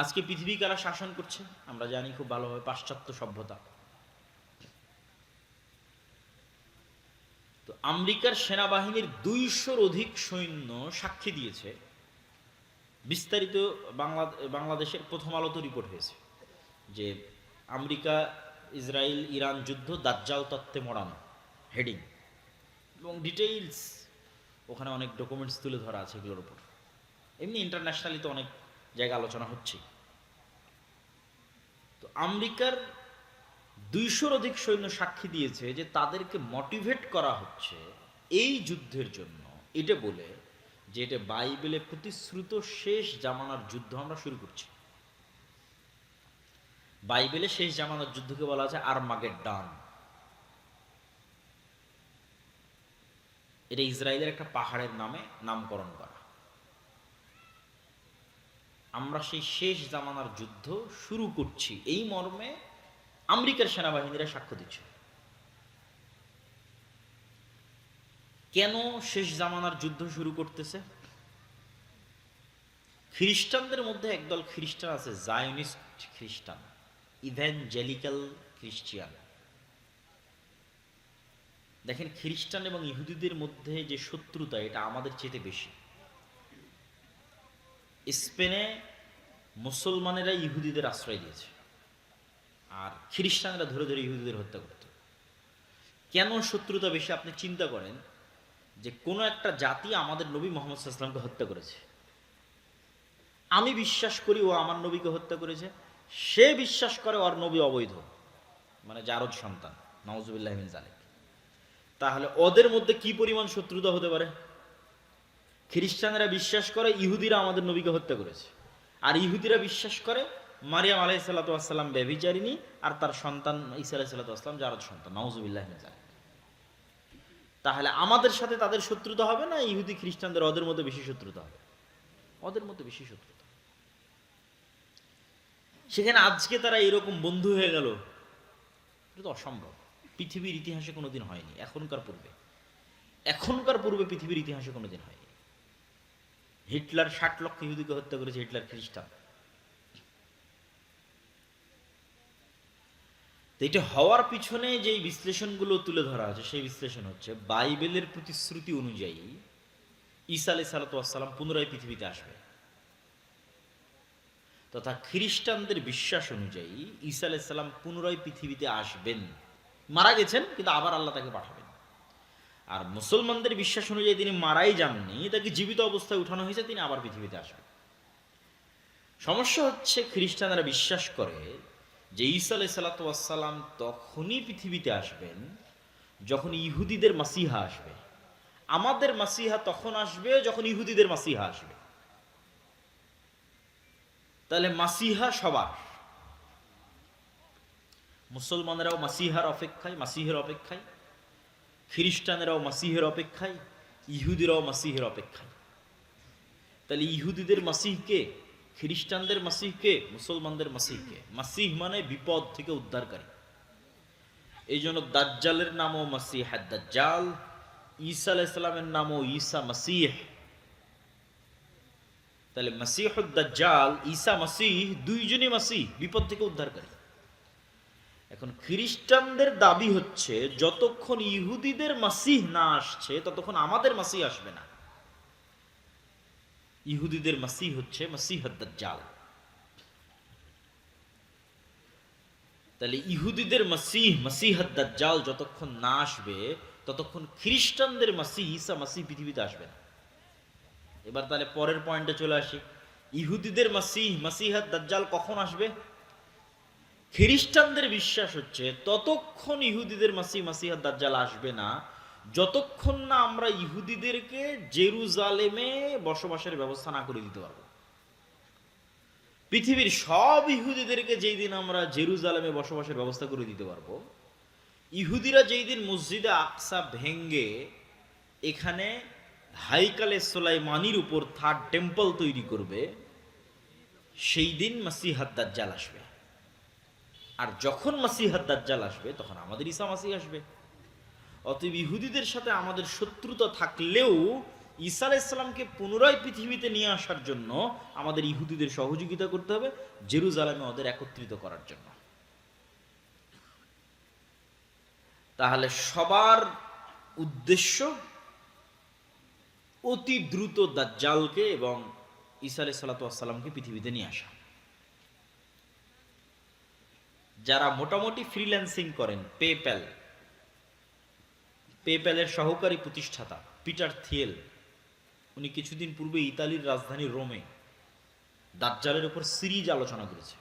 আজকে পৃথিবী কারা শাসন করছে আমরা জানি খুব ভালোভাবে, পাশ্চাত্য সভ্যতা। তো আমেরিকার সেনাবাহিনীর 200-র অধিক সৈন্য সাক্ষী দিয়েছে, বিস্তারিত বাংলাদেশের প্রথম আলোতে রিপোর্ট হয়েছে যে আমেরিকা ইসরায়েল ইরান যুদ্ধ দাজ্জাল তত্ত্বে মোড়ানো, হেডিং এবং ডিটেইলস, ওখানে অনেক ডকুমেন্টস তুলে ধরা আছে এগুলোর উপর। এমনি ইন্টারন্যাশনালি তো অনেক জায়গা আলোচনা হচ্ছে। তো আমেরিকার 200-র অধিক সৈন্য সাক্ষী দিয়েছে যে তাদেরকে মোটিভেট করা হচ্ছে এই যুদ্ধের জন্য, এটা বলে যে এটা বাইবেলে প্রতিশ্রুত শেষ জামানার যুদ্ধ আমরা শুরু করছি। বাইবেলে শেষ জামানার যুদ্ধকে বলা আছে আরমাগেড্ডন। এটা ইসরায়েলের একটা পাহাড়ের নামে নামকরণ করা। আমরা সেই শেষ জামানার যুদ্ধ শুরু করছি, এই মর্মে আমেরিকার সেনাবাহিনীরা সাক্ষ্য দিচ্ছে। কেন শেষ জামানার যুদ্ধ শুরু করতেছে? খ্রিস্টানদের মধ্যে একদল খ্রিস্টান আছে, জায়নিস্ট খ্রিস্টান, ইভ্যাঞ্জেলিক্যাল খ্রিস্টিয়ান। দেখেন, খ্রিস্টান এবং ইহুদিদের মধ্যে যে শত্রুতা, এটা আমাদের চেয়ে বেশি। স্পেনে মুসলমানেরা ইহুদিদের আশ্রয় দিয়েছে, আর খ্রিস্টানরা ধরে ধরে ইহুদিদের হত্যা করত। কেন শত্রুতা বেশি? আপনি চিন্তা করেন যে কোনো একটা জাতি আমাদের নবী মুহাম্মদ সাল্লাল্লাহু আলাইহি ওয়াসাল্লামকে হত্যা করেছে, আমি বিশ্বাস করি ও আমার নবীকে হত্যা করেছে, সে বিশ্বাস করে ওর নবী অবৈধ, মানে জারজ সন্তান, নাউজুবিল্লাহি মিন যালিক। তাহলে ওদের মধ্যে কি পরিমাণ শত্রুতা হতে পারে? খ্রিস্টানরা বিশ্বাস করে ইহুদিরা আমাদের নবীকে হত্যা করেছে, আর ইহুদিরা বিশ্বাস করে মারিয়াম আলাইহিস সালাতু ওয়াস সালাম ব্যভিচারিণী, আর তার সন্তান ঈসা আলাইহিস সালাতু ওয়াস সালাম জারজ সন্তান, নাউজুবিল্লাহি মিন যালিক। তাহলে আমাদের সাথে তাদের শত্রুতা হবে না ইহুদি খ্রিস্টানদের ওদের মধ্যে বেশি শত্রুতা হবে? ওদের মধ্যে বেশি শত্রুতা। সেখানে আজকে তারা এরকম বন্ধু হয়ে গেল, এটা তো অসম্ভব। পৃথিবীর ইতিহাসে কোনোদিন হয়নি, এখনকার পূর্বে পৃথিবীর ইতিহাসে কোনোদিন হয়নি। হিটলার 60 লক্ষ ইহুদিকে হত্যা করেছে, হিটলার খ্রিস্টান। তো এটা হওয়ার পিছনে যেই বিশ্লেষণগুলো তুলে ধরা আছে, সেই বিশ্লেষণ হচ্ছে বাইবেলের প্রতিশ্রুতি অনুযায়ী ঈসা আলাইহিস সালাতু ওয়াস সালাম পুনরায় পৃথিবীতে আসবে, তথা খ্রিস্টানদের বিশ্বাস অনুযায়ী ঈসা আলাইহিস সালাম পুনরায় পৃথিবীতে আসবেন, মারা গেছেন কিন্তু আবার আল্লাহ তাকে পাঠাবেন। আর মুসলমানদের বিশ্বাস অনুযায়ী তিনি মারাই যাননি, তাকে জীবিত অবস্থায় উঠানো হয়েছে, তিনি আবার পৃথিবীতে আসবেন। সমস্যা হচ্ছে খ্রিস্টানরা বিশ্বাস করে যে ঈসা আলাইহিস সালাতু ওয়াস সালাম তখনই পৃথিবীতে আসবেন যখন ইহুদিদের মাসিহা আসবে। আমাদের মাসিহা তখন আসবে যখন ইহুদিদের মাসিহা আসবে। তাহলে মাসিহা সবার, মুসলমানেরাও মাসিহার অপেক্ষায়, মাসিহের অপেক্ষায়, খ্রিস্টানেরাও মাসিহের অপেক্ষায়, ইহুদিরাও মাসিহের অপেক্ষায়। তাহলে ইহুদিদের মাসিহ কে, খ্রিস্টানদের মাসিহ কে, মুসলমানদের মাসিহ কে? মাসিহ মানে বিপদ থেকে উদ্ধারকারী। এই জন্য দাজ্জালের নামও মাসিহ দাজ্জাল, ঈসা আলাইহিস সালামের নামও ঈসা মাসিহ। তাহলে মাসিহুদ দাজ্জাল, ঈসা মাসিহ, দুইজনই মাসিহ, বিপদ থেকে উদ্ধারকারী। এখন খ্রিস্টানদের দাবি হচ্ছে যতক্ষণ ইহুদিদের মাসিহ না আসছে ততক্ষণ আমাদের মাসিহ আসবে না। ইহুদিদের মাসিহ হচ্ছে মাসিহুদ দাজ্জাল। তাহলে ইহুদিদের মাসিহ মাসিহুদ দাজ্জাল যতক্ষণ না আসবে ততক্ষণ খ্রিস্টানদের মাসিহ ঈসা মাসিহ পৃথিবীতে আসবে না। এবার তাহলে পরের পয়েন্টে চলে আসি, ইহুদিদের মাসিহ মাসিহুদ দাজ্জাল কখন আসবে? খ্রিস্টানদের বিশ্বাস হচ্ছে ততক্ষণ ইহুদিদের মাসিহ মাসিহুদ দাজ্জাল আসবে না যতক্ষণ না আমরা ইহুদিদেরকে জেরুজালেমে বসবাসের ব্যবস্থা না করে দিতে পারবো। পৃথিবীর সব ইহুদিদেরকে যেই দিন আমরা জেরুজালেমে বসবাসের ব্যবস্থা করে দিতে পারবো, ইহুদিরা যেই দিন মসজিদে আকসা ভেঙ্গে এখানে হাইকালে সুলাইমানির উপর থার্ড টেম্পল তৈরি করবে, সেই দিন মাসিহুদ দাজ্জাল আসবে। আর যখন মাসিহুদ দাজ্জাল আসবে তখন আমাদের ঈসা মাসিহ আসবে। অতএব ইহুদিদের সাথে আমাদের শত্রুতা থাকলেও ঈসা আলাইহিস সালামকে পুনরায় পৃথিবীতে নিয়ে আসার জন্য আমাদের ইহুদিদের সহযোগিতা করতে হবে, জেরুজালেমে ওদের একত্রিত করার জন্য। তাহলে সবার উদ্দেশ্য অতি দ্রুত দাজ্জালকে এবং ঈসা আলাইহিস সালামকে পৃথিবীতে নিয়ে আসা। যারা মোটামুটি ফ্রিল্যান্সিং করেন, পেপ্যালের সহকারী প্রতিষ্ঠাতা পিটার থিয়েল, উনি কিছুদিন পূর্বে ইতালির রাজধানী রোমে দাজ্জালের উপর সিরিজ আলোচনা করেছে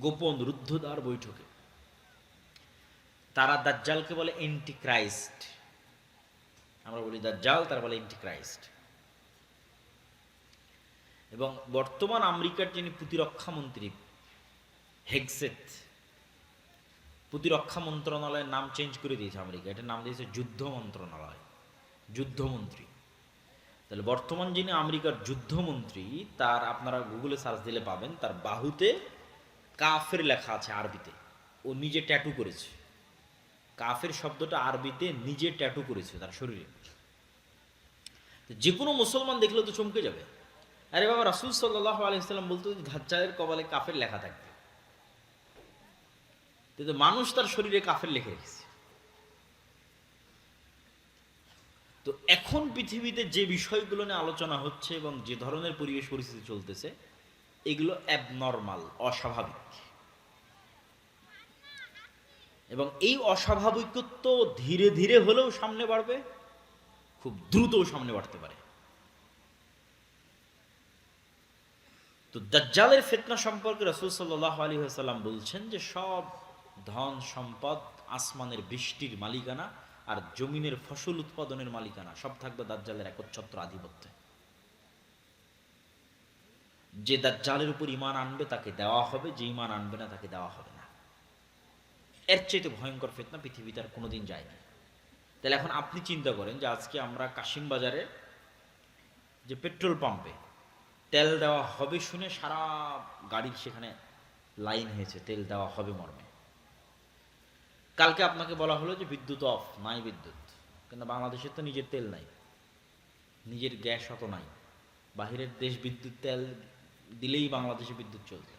গোপন রুদ্ধদ্বার বৈঠকে। তারা দাজ্জালকে বলে এন্টি ক্রাইস্ট, আমরা বলি দাজ্জাল, তারা বলে এন্টি ক্রাইস্ট। এবং বর্তমান আমেরিকার যিনি প্রতিরক্ষা মন্ত্রী হেগসেথ, প্রতিরক্ষা মন্ত্রণালয়ের নাম চেঞ্জ করে দিয়েছে আমেরিকা, এটার নাম দিয়েছে যুদ্ধ মন্ত্রণালয়, যুদ্ধমন্ত্রী। তাহলে বর্তমান যিনি আমেরিকার যুদ্ধমন্ত্রী, তার আপনারা গুগলে সার্চ দিলে পাবেন, তার বাহুতে কাফের লেখা আছে আরবিতে, ও নিজে ট্যাটু করেছে। কাফের শব্দটা আরবিতে নিজে ট্যাটু করেছে তার শরীরে। যে কোনো মুসলমান দেখলে তো চমকে যাবে, আরে বাবা, রাসূল সাল্লাল্লাহু আলাইহি ওয়াসাল্লাম বলতো দাজ্জালের কপালে কাফের লেখা থাকবে, কিন্তু মানুষ তার শরীরে কাফের লিখে রেখেছে। তো এখন পৃথিবীতে যে বিষয়গুলো নিয়ে আলোচনা হচ্ছে এবং যে ধরনের পরিবেশ পরিস্থিতি চলতেছে, এগুলো অ্যাবনর্মাল, অস্বাভাবিক। এবং এই অস্বাভাবিকত্ব ধীরে ধীরে হলেও সামনে বাড়বে, খুব দ্রুতও সামনে বাড়তে পারে। তো দাজ্জালের ফিতনা সম্পর্কে রাসূল সাল্লাল্লাহু আলাইহি ওয়াসাল্লাম বলছেন যে সব ধন সম্পদ, আসমানের বৃষ্টির মালিকানা আর জমিনের ফসল উৎপাদনের মালিকানা সব থাকবে দাজ্জালের একচ্ছত্র আধিপত্যে। যে দাজ্জালের উপর ঈমান আনবে তাকে দেওয়া হবে, যে ঈমান আনবে না তাকে দেওয়া হবে না। এর চাইতে ভয়ঙ্কর ফিতনা পৃথিবীতে আর কোনোদিন যায়নি। তাহলে এখন আপনি চিন্তা করেন যে আজকে আমরা কাশিম বাজারে যে পেট্রোল পাম্পে তেল দেওয়া হবে শুনে সারা গাড়ির সেখানে লাইন হয়েছে তেল দেওয়া হবে মর্মে। কালকে আপনাকে বলা হলো যে বিদ্যুৎ অফ, নাই বিদ্যুৎ, কিন্তু বাংলাদেশের তো নিজের তেল নাই, নিজের গ্যাস অত নাই, বাহিরের দেশ বিদ্যুৎ তেল দিলেই বাংলাদেশে বিদ্যুৎ চলছে।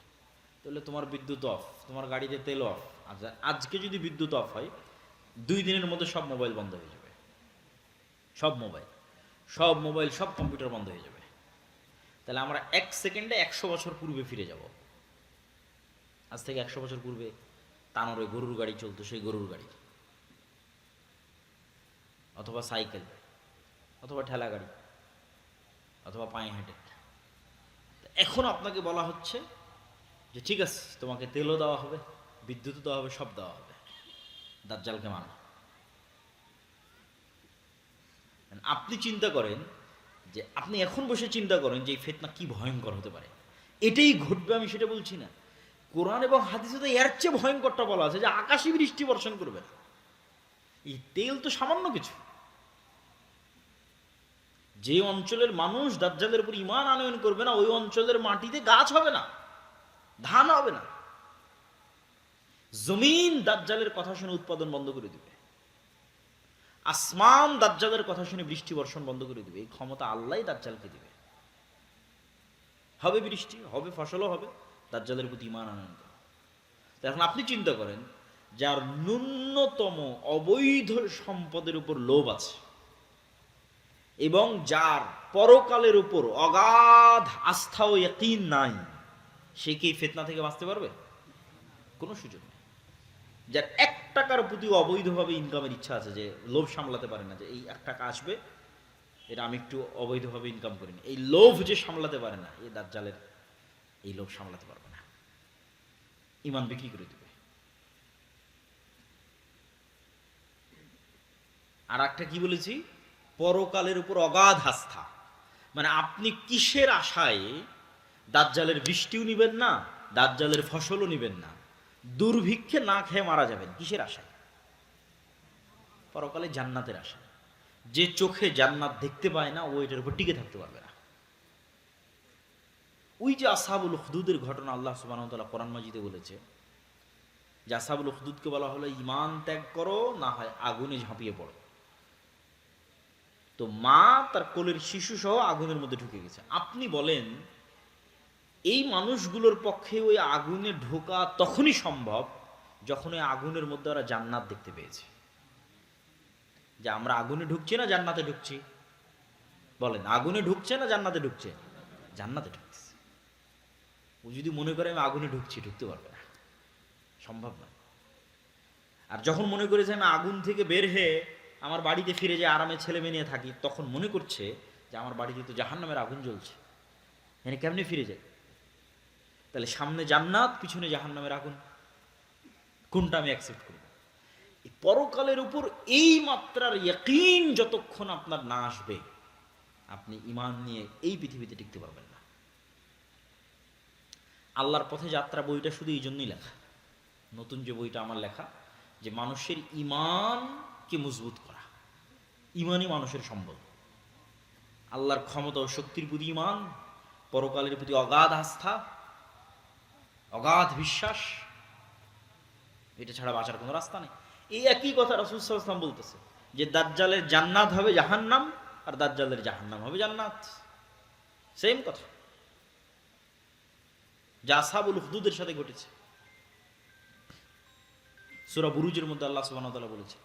তাহলে তোমার বিদ্যুৎ অফ, তোমার গাড়িতে তেল অফ। আজকে যদি বিদ্যুৎ অফ হয় 2 দিনের মধ্যে সব মোবাইল বন্ধ হয়ে যাবে, সব মোবাইল, সব কম্পিউটার বন্ধ হয়ে যাবে। তাহলে আমরা 1 সেকেন্ডে 100 বছর পূর্বে ফিরে যাব। আজ থেকে 100 বছর পূর্বে তানোরে গরুর গাড়ি চলতো, সেই গরুর গাড়ি অথবা সাইকেল অথবা ঠেলা গাড়ি অথবা পায়ে হেঁটে। এখন আপনাকে বলা হচ্ছে যে ঠিক আছে, তোমাকে তেলও দেওয়া হবে, বিদ্যুৎও দেওয়া হবে, সব দেওয়া হবে, দাজ্জালকে মানো। আপনি চিন্তা করেন যে আপনি এখন বসে চিন্তা করেন যে এই ফিতনা কি ভয়ঙ্কর হতে পারে। এটাই ঘটবে আমি সেটা বলছি না, কোরআন এবং হাদিসে তো এর চেয়ে ভয়ঙ্করটা বলা আছে যে আকাশে বৃষ্টি বর্ষণ করবে না। এই তেল তো সামান্য কিছু, যে অঞ্চলের মানুষ দাজ্জালের উপর ঈমান আনয়ন করবে না, ওই অঞ্চলের মাটিতে গাছ হবে না, ধান হবে না। জমিন দাজ্জালের কথা শুনে উৎপাদন বন্ধ করে দিবে, আসমান দাজ্জালের কথা শুনে বৃষ্টি বর্ষণ বন্ধ করে দিবে। এই ক্ষমতা আল্লাহই দাজ্জালকে দিবে। হবে বৃষ্টি, হবে ফসলও হবে, দাজ্জালের প্রতি ঈমান আনয়ন করে। তো এখন আপনি চিন্তা করেন, যার ন্যূনতম অবৈধ সম্পদের উপর লোভ আছে এবং যার পরকালের উপর অগাধ আস্থা ও ইয়াকিন নাই, সে কি ফিতনা থেকে বাঁচতে পারবে? কোনো সুযোগ নেই। যার 1 টাকার প্রতি অবৈধভাবে ইনকামের ইচ্ছা আছে, যে লোভ সামলাতে পারে না, যে এই 1 টাকা আসবে, এটা আমি একটু অবৈধভাবে ইনকাম করিনি, এই লোভ যে সামলাতে পারে না, এই দাজ্জালের এই লোভ সামলাতে পারবে না, ঈমান বিক্রি করে দেবে। আর একটা কি বলেছি, পরকালের উপর অগাধ আস্থা। মানে আপনি কিসের আশায় দাজ্জালের বৃষ্টিও নিবেন না, দাজ্জালের ফসলও নিবেন না, দুর্ভিক্ষে না খেয়ে মারা যাবেন, কিসের আশায়? পরকালে জান্নাতের আশায়। যে চোখে জান্নাত দেখতে পায় না, ও এটার উপর টিকে থাকতে পারবে না। ওই যে আসহাবুল উখদুদের ঘটনা আল্লাহ সুবহানাহু ওয়া তাআলা কোরআন মাজিদে বলেছে, যে আসহাবুল উখদুদকে বলা হলো ঈমান ত্যাগ করো, না হয় আগুনে ঝাঁপিয়ে পড়ো। তো মা তার কোলের শিশু সহ আগুনের মধ্যে ঢুকে গেছে। আপনি বলেন, এই মানুষগুলোর পক্ষে ওই আগুনে ঢোকা তখনই সম্ভব যখন ওই আগুনের মধ্যে ওরা জান্নাত দেখতে পেয়েছে। যে আমরা আগুনে ঢুকছি না জান্নাতে ঢুকছি? বলেন, আগুনে ঢুকছে না জান্নাতে ঢুকছে? জান্নাতে ঢুকছে। ও যদি মনে করে আমি আগুনে ঢুকছি, ঢুকতে পারবে না, সম্ভব নয়। আর যখন মনে করে যে আমি আগুন থেকে বের হয়ে আমার বাড়িতে ফিরে যে আরামে ছেলে মেয়ে নিয়ে থাকি, তখন মনে করছে যে আমার বাড়িতে তো জাহান্নামের আগুন জ্বলছে, এখানে কেমনে ফিরে যায়? তাহলে সামনে জান্নাত, পিছনে জাহান্নামের আগুন, কোনটা আমি অ্যাকসেপ্ট করব? পরকালের উপর এই মাত্রার ইয়াকিন যতক্ষণ আপনার না আসবে, আপনি ঈমান নিয়ে এই পৃথিবীতে টিকতে পারবেন না। আল্লাহর পথে যাত্রা বইটা শুধু এই জন্যই লেখা, নতুন যে বইটা আমার লেখা, যে মানুষের ঈমানকে মজবুত করা। ঈমানই মানুষের সম্বল। আল্লাহর ক্ষমতা ও শক্তির প্রতি ঈমান, পরকালের প্রতি অগাধ আস্থা, অগাধ বিশ্বাস, এটা ছাড়া বাঁচার কোনো রাস্তা নেই। এই একই কথা রাসূল সাল্লাল্লাহু আলাইহি ওয়াসাল্লাম বলতেছে, যে দাজ্জালের জান্নাত হবে জাহান্নাম, আর দাজ্জালের জাহান্নাম হবে জান্নাত। সেম কথা, যা আসহাবুল উখদুদের সাথে ঘটেছে। সূরা বুরুজের মধ্যে আল্লাহ সুবহানাহু ওয়া তাআলা বলেছে।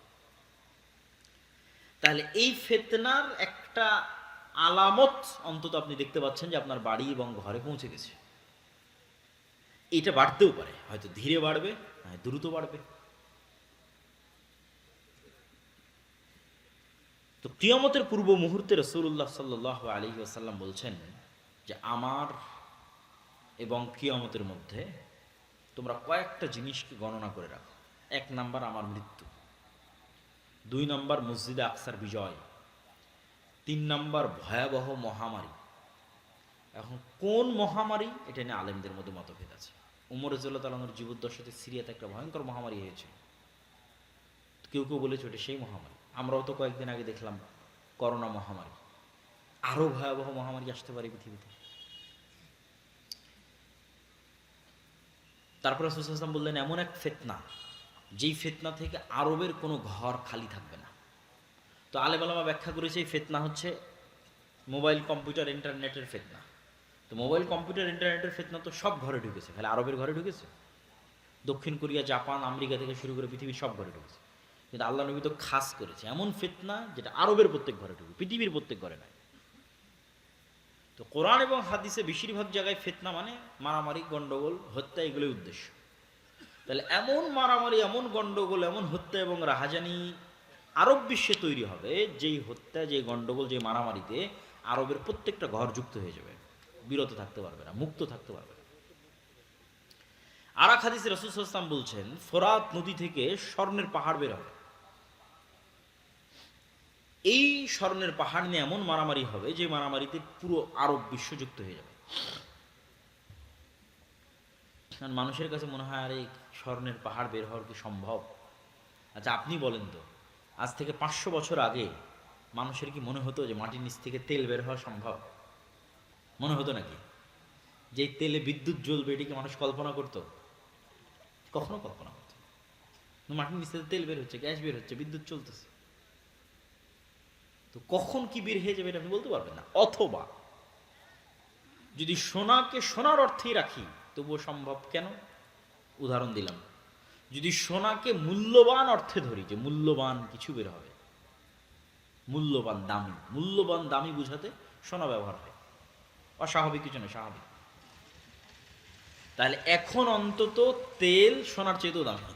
তাহলে এই ফিতনার একটা আলামত অন্তত আপনি দেখতে পাচ্ছেন, যে আপনার বাড়ি এবং ঘরে পৌঁছে গেছে। এটা বাড়তেও পারে, হয়তো ধীরে বাড়বে, দ্রুত বাড়বে। তো কিয়ামতের পূর্ব মুহূর্তে রাসূলুল্লাহ সাল্লাল্লাহু আলাইহি ওয়াসাল্লাম বলছেন, যে আমার এবং কিয়ামতের মধ্যে তোমরা কয়েকটা জিনিসকে গণনা করে রাখো। 1 নাম্বার আমার মৃত্যু, 2 নাম্বার মসজিদে আকসার বিজয়, 3 নাম্বার ভয়াবহ মহামারী। এখন কোন মহামারী, এটা নিয়ে আলেমদের মধ্যে মতভেদ আছে। উমর রাদিয়াল্লাহু তাআলা আনহুর জীবদ্দশাতে সিরিয়াতে একটা ভয়ঙ্কর মহামারী হয়েছিল। কেউ কেউ বলেছে ওটা সেই মহামারী। আমরাও তো কয়েকদিন আগে দেখলাম করোনা মহামারী। আরো ভয়াবহ মহামারী আসতে পারে পৃথিবীতে। তারপর রাসূল সাল্লাল্লাহু আলাইহি ওয়াসাল্লাম বললেন, এমন এক ফিতনা, যেই ফিতনা থেকে আরবের কোনো ঘর খালি থাকবে না। তো আলেম ওলামা ব্যাখ্যা করেছে, এই ফিতনা হচ্ছে মোবাইল কম্পিউটার ইন্টারনেটের ফিতনা। তো মোবাইল কম্পিউটার ইন্টারনেটের ফিতনা তো সব ঘরে ঢুকেছে, খালি আরবের ঘরে ঢুকেছে? দক্ষিণ কোরিয়া, জাপান, আমেরিকা থেকে শুরু করে পৃথিবীর সব ঘরে ঢুকেছে। কিন্তু আল্লাহ নবী তো খাস করেছে এমন ফিতনা যেটা আরবের প্রত্যেক ঘরে ঢুকবে, পৃথিবীর প্রত্যেক ঘরে নয়। তো কোরআন এবং হাদিসে বেশিরভাগ জায়গায় ফিতনা মানে মারামারি, গন্ডগোল, হত্যা, এগুলোই উদ্দেশ্য। তাহলে এমন মারামারি, এমন গন্ডগোল, এমন হত্যা এবং রাহাজানি আরব বিশ্বে তৈরি হবে, যেই হত্যা, যেই গন্ডগোল, যে মারামারিতে আরবের প্রত্যেকটা ঘর যুক্ত হয়ে যাবে, বিরত থাকতে পারবে না, মুক্ত থাকতে পারবে না। আর এক হাদিসে রাসূল সাল্লাল্লাহু আলাইহি ওয়াসাল্লাম বলছেন, ফোরাত নদী থেকে স্বর্ণের পাহাড় বের হবে। এই স্বর্ণের পাহাড় নিয়ে এমন মারামারি হবে, যে মারামারিতে পুরো আরব বিশ্ব যুক্ত হয়ে যাবে। মানুষের কাছে মনে হয়, আরে স্বর্ণের পাহাড় বের হওয়ার কি সম্ভব? আচ্ছা আপনি বলেন তো, আজ থেকে 500 বছর আগে মানুষের কি মনে হতো যে মাটির নিচ থেকে তেল বের হওয়া সম্ভব? মনে হতো নাকি? যে তেলে বিদ্যুৎ জ্বলবে এটিকে মানুষ কল্পনা করতো? কখনো কল্পনা করতো না। মাটির নিচ থেকে তেল বের হচ্ছে, গ্যাস বের হচ্ছে, বিদ্যুৎ চলতেছে, তো কখন কি বের হয়ে যাবে এটা আপনি বলতে পারবেন না। অথবা যদি সোনাকে সোনার অর্থেই রাখি তবুও সম্ভব। কেন? উদাহরণ দিলাম, যদি সোনাকে মূল্যবান অর্থে ধরি, যে মূল্যবান কিছু বের হবে, মূল্যবান দামি বুঝাতে সোনা ব্যবহার হয়, অস্বাভাবিক কিছু নয়, স্বাভাবিক। তাহলে এখন অন্তত তেল সোনার চেয়েও দামি,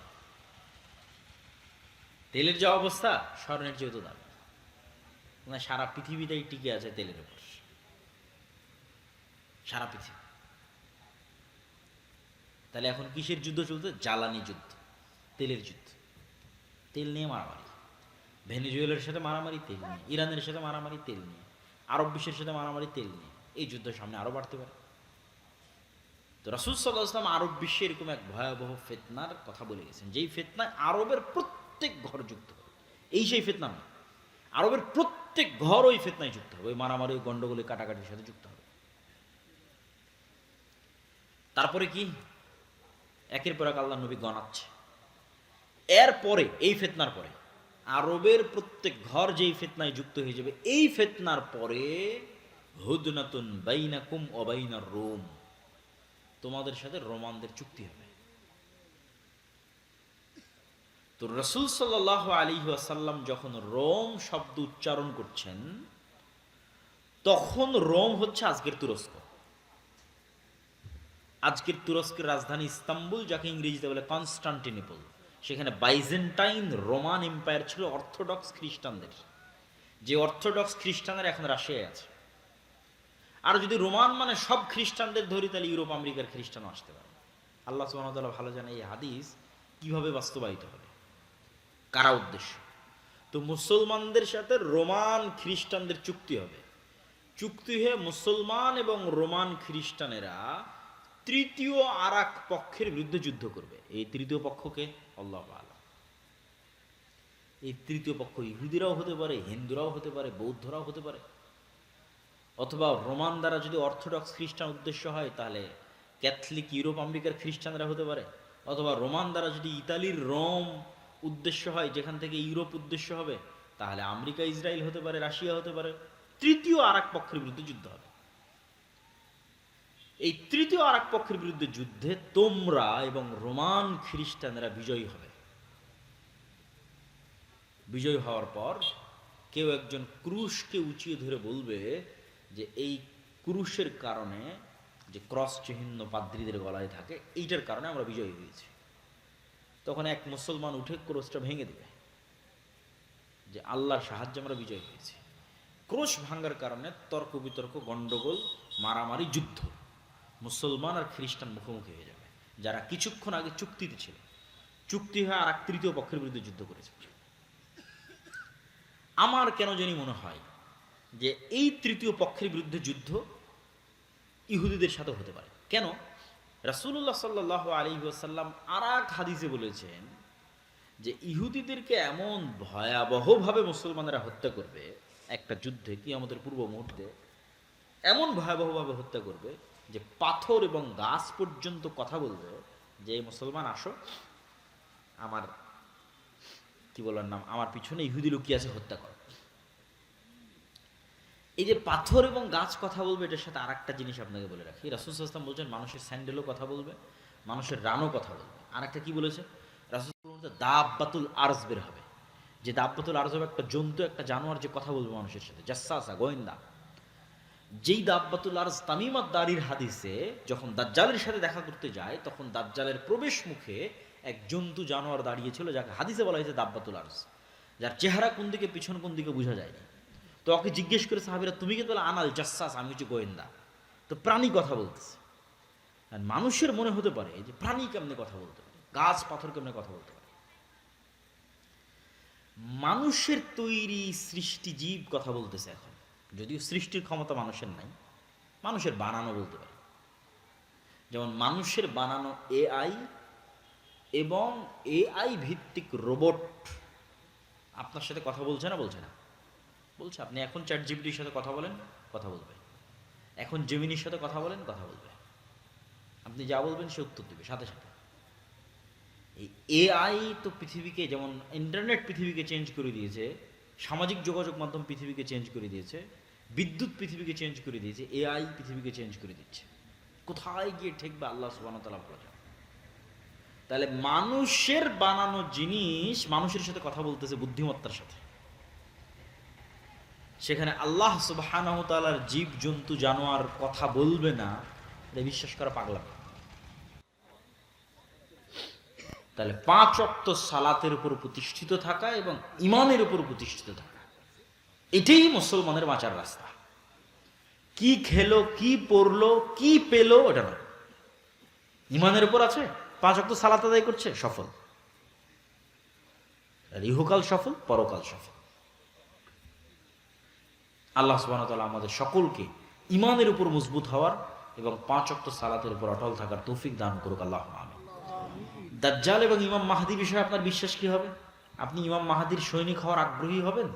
তেলের যে অবস্থা স্বর্ণের চেয়েও দামি। সারা পৃথিবীটাই টিকে আছে তেলের উপর, সারা পৃথিবী। তাহলে এখন কিসের যুদ্ধ চলছে? জ্বালানি যুদ্ধ, তেলের যুদ্ধ। তেল নিয়ে মারামারি, ভেনেজুয়েলার সাথে মারামারি তেল নিয়ে, ইরানের সাথে মারামারি তেল নিয়ে, আরব বিশ্বের সাথে মারামারি তেল নিয়ে। এই যুদ্ধের সামনে আরো বাড়তে পারে। তো রাসূল সাল্লাল্লাহু আলাইহি ওয়াসাল্লাম আরব বিশ্বে এরকম এক ভয়াবহ ফিতনার কথা বলে গেছেন, যেই ফিতনায় আরবের প্রত্যেক ঘর যুক্ত হবে। এই সেই ফিতনা নয়, আরবের প্রত্যেক ঘর ওই ফিতনায় যুক্ত হবে, ওই মারামারি, গন্ডগোলে, কাটাকাটির সাথে যুক্ত হবে। তারপরে কি? একের পর এক আল্লাহ নবী গণাচ্ছে। এরপরে এই ফিতনার পরে আরবের প্রত্যেক ঘর যেই ফিতনায় যুক্ত হয়ে যাবে, এই ফিতনার পরে হুদনাতুন বাইনাকুম ওয়া বাইনার রোম, তোমাদের সাথে রোমানদের চুক্তি হবে। তো রাসূল সাল্লাল্লাহু আলাইহি ওয়াসাল্লাম যখন রোম শব্দ উচ্চারণ করছেন, তখন রোম হচ্ছে আজকের তুরস্ক। আজকের তুরস্কের রাজধানী ইস্তাম্বুল, যাকে ইংরেজিতে বলে কনস্টান্টিনোপল। সেখানে বাইজেন্টাইন রোমান এম্পায়ার ছিল অর্থোডক্স খ্রিস্টানদের, যে অর্থোডক্স খ্রিস্টানরা এখন রাশিয়ায় আছে। আর যদি রোমান মানে সব খ্রিস্টানদের ধরি, তাহলে ইউরোপ আমেরিকার খ্রিস্টানও আসতে পারে। আল্লাহ সুবহানাহু ওয়া তাআলা ভালো জানে এই হাদিস কিভাবে বাস্তবায়িত হবে, কারা উদ্দেশ্য। তো মুসলমানদের সাথে রোমান খ্রিস্টানদের চুক্তি হবে। চুক্তি হয়ে মুসলমান এবং রোমান খ্রিস্টানেরা তৃতীয় আর এক পক্ষের বিরুদ্ধে যুদ্ধ করবে। এই তৃতীয় পক্ষকে আল্লাহু আ'লাম। এই তৃতীয় পক্ষ ইহুদিরাও হতে পারে, হিন্দুরাও হতে পারে, বৌদ্ধরাও হতে পারে, অথবা রোমান দ্বারা যদি অর্থোডক্স খ্রিস্টান উদ্দেশ্য হয় তাহলে ক্যাথলিক ইউরোপ আমেরিকার খ্রিস্টানরা হতে পারে, অথবা রোমান দ্বারা যদি ইতালির রোম উদ্দেশ্য হয়, যেখান থেকে ইউরোপ উদ্দেশ্য হবে, তাহলে আমেরিকা, ইসরায়েল হতে পারে, রাশিয়া হতে পারে। তৃতীয় আর এক পক্ষের বিরুদ্ধে যুদ্ধ হবে। এই তৃতীয় আর এক পক্ষের বিরুদ্ধে যুদ্ধে তোমরা এবং রোমান খ্রিস্টানরা বিজয়ী হবে। বিজয় হওয়ার পর কেউ একজন ক্রুশকে উঁচিয়ে ধরে বলবে যে এই ক্রুশের কারণে, যে ক্রস চিহ্ন পাদ্রীদের গলায় থাকে, এইটার কারণে আমরা বিজয়ী হয়েছি। তখন এক মুসলমান উঠে ক্রোশটা ভেঙে দেবে, যে আল্লাহর সাহায্যে আমরা বিজয়ী হয়েছি। ক্রোশ ভাঙার কারণে তর্ক বিতর্ক, গন্ডগোল, মারামারি, যুদ্ধ, মুসলমান আর খ্রিস্টান মুখোমুখি হয়ে যাবে, যারা কিছুক্ষণ আগে চুক্তিতে ছিল। চুক্তি হয়ে আর এক তৃতীয় পক্ষের বিরুদ্ধে যুদ্ধ করেছে। আমার কেন জানি মনে হয় যে এই তৃতীয় পক্ষের বিরুদ্ধে যুদ্ধ ইহুদিদের সাথে হতে পারে। কেন? রাসূলুল্লাহ সাল্লাল্লাহু আলাইহি ওয়াসাল্লাম আর এক হাদিসে বলেছেন যে ইহুদিদেরকে এমন ভয়াবহভাবে মুসলমানেরা হত্যা করবে একটা যুদ্ধে, কিয়ামতের পূর্ব মুহূর্তে এমন ভয়াবহভাবে হত্যা করবে যে পাথর এবং গাছ পর্যন্ত কথা বলবে যে মুসলমান আসো, আমার কি বলার নাম, আমার পিছনে ইহুদি লুকিয়ে আছে, হত্যা করো। এই যে পাথর এবং গাছ কথা বলবে, এটার সাথে আর একটা জিনিস আপনাকে বলে রাখি। রাসূল সাল্লাল্লাহু আলাইহি ওয়াসাল্লাম বলছেন মানুষের স্যান্ডেলও কথা বলবে, মানুষের রানও কথা বলবে। আর একটা কি বলেছে রাসূল সাল্লাল্লাহু আলাইহি ওয়াসাল্লাম? দাব্বাতুল আরজ বের হবে। যে দাব্বাতুল আরজ হবে একটা জন্তু, একটা জানোয়ার, যে কথা বলবে মানুষের সাথে, জাসসাসা, গোয়েন্দা। যেই দাব্বাতুল আরজ তামিম আদ-দারির হাদিসে যখন দাজ্জালের সাথে দেখা করতে যায়, তখন দাজ্জালের প্রবেশ মুখে এক জন্তু, জানোয়ার দাঁড়িয়েছিল, যাকে হাদিসে বলা হয়েছে দাব্বাতুল আরজ, যার চেহারা কোন দিকে পিছন কোন দিকে বোঝা যায়নি। তো ওকে জিজ্ঞেস করে সাহাবীরা, তুমি কিন্তু বলে আনাল জাসসাস, আমি হচ্ছে গোয়েন্দা। তো প্রাণী কথা বলতেছে। আর মানুষের মনে হতে পারে যে প্রাণী কেমনে কথা বলতে পারে, গাছ পাথর কেমনে কথা বলতে পারে। মানুষের তৈরি সৃষ্টি জীব কথা বলতেছে এখন, যদিও সৃষ্টির ক্ষমতা মানুষের নাই, মানুষের বানানো বলতে পারে। যেমন মানুষের বানানো এআই এবং এআই ভিত্তিক রোবট আপনার সাথে কথা বলছে না? বলছে না। বলছে আপনি এখন চ্যাট জিপিটির সাথে কথা বলেন, কথা বলবে। এখন জেমিনির সাথে কথা বলেন, কথা বলবে। আপনি যা বলবেন সে উত্তর দেবে সাথে সাথে। এই এআই তো পৃথিবীকে, যেমন ইন্টারনেট পৃথিবীকে চেঞ্জ করে দিয়েছে, সামাজিক যোগাযোগ মাধ্যম পৃথিবীকে চেঞ্জ করে দিয়েছে, বিদ্যুৎ পৃথিবীকে চেঞ্জ করে দিয়েছে, এআই পৃথিবীকে চেঞ্জ করে দিচ্ছে। কোথায় গিয়ে ঠেকবে আল্লাহ সুবহানাহু ওয়া তাআলা ভালো জানেন। তাহলে মানুষের বানানো জিনিস মানুষের সাথে কথা বলতেছে বুদ্ধিমত্তার সাথে, সেখানে আল্লাহ সুবহানাহু ওয়া তাআলার জীব জন্তু জানোয়ার কথা বলবে না, এটা বিশ্বাস করা পাগলামি। তাহলে 5 ওয়াক্ত সালাতের উপর প্রতিষ্ঠিত থাকা এবং ইমানের উপর প্রতিষ্ঠিত থাকা, এটাই মুসলমানের বাঁচার রাস্তা। কি খেলো, কি পড়লো, কি পেলো, ওটা না। ইমানের উপর আছে, 5 ওয়াক্ত সালাত আদায় করছে, সফল। ইহকাল সফল, পরকাল সফল। আল্লাহ সুবহানাহু ওয়া তাআলা আমাদের সকলকে ইমানের উপর মজবুত হওয়ার এবং 5 ওয়াক্ত সালাতের উপর অটল থাকার তৌফিক দান করুক, আল্লাহুম্মা আমিন। দাজ্জাল এবং ইমাম মাহদী বিষয়ে আপনার বিশ্বাস কি হবে? আপনি ইমাম মাহদীর সৈনিক হওয়ার আগ্রহী হবেন,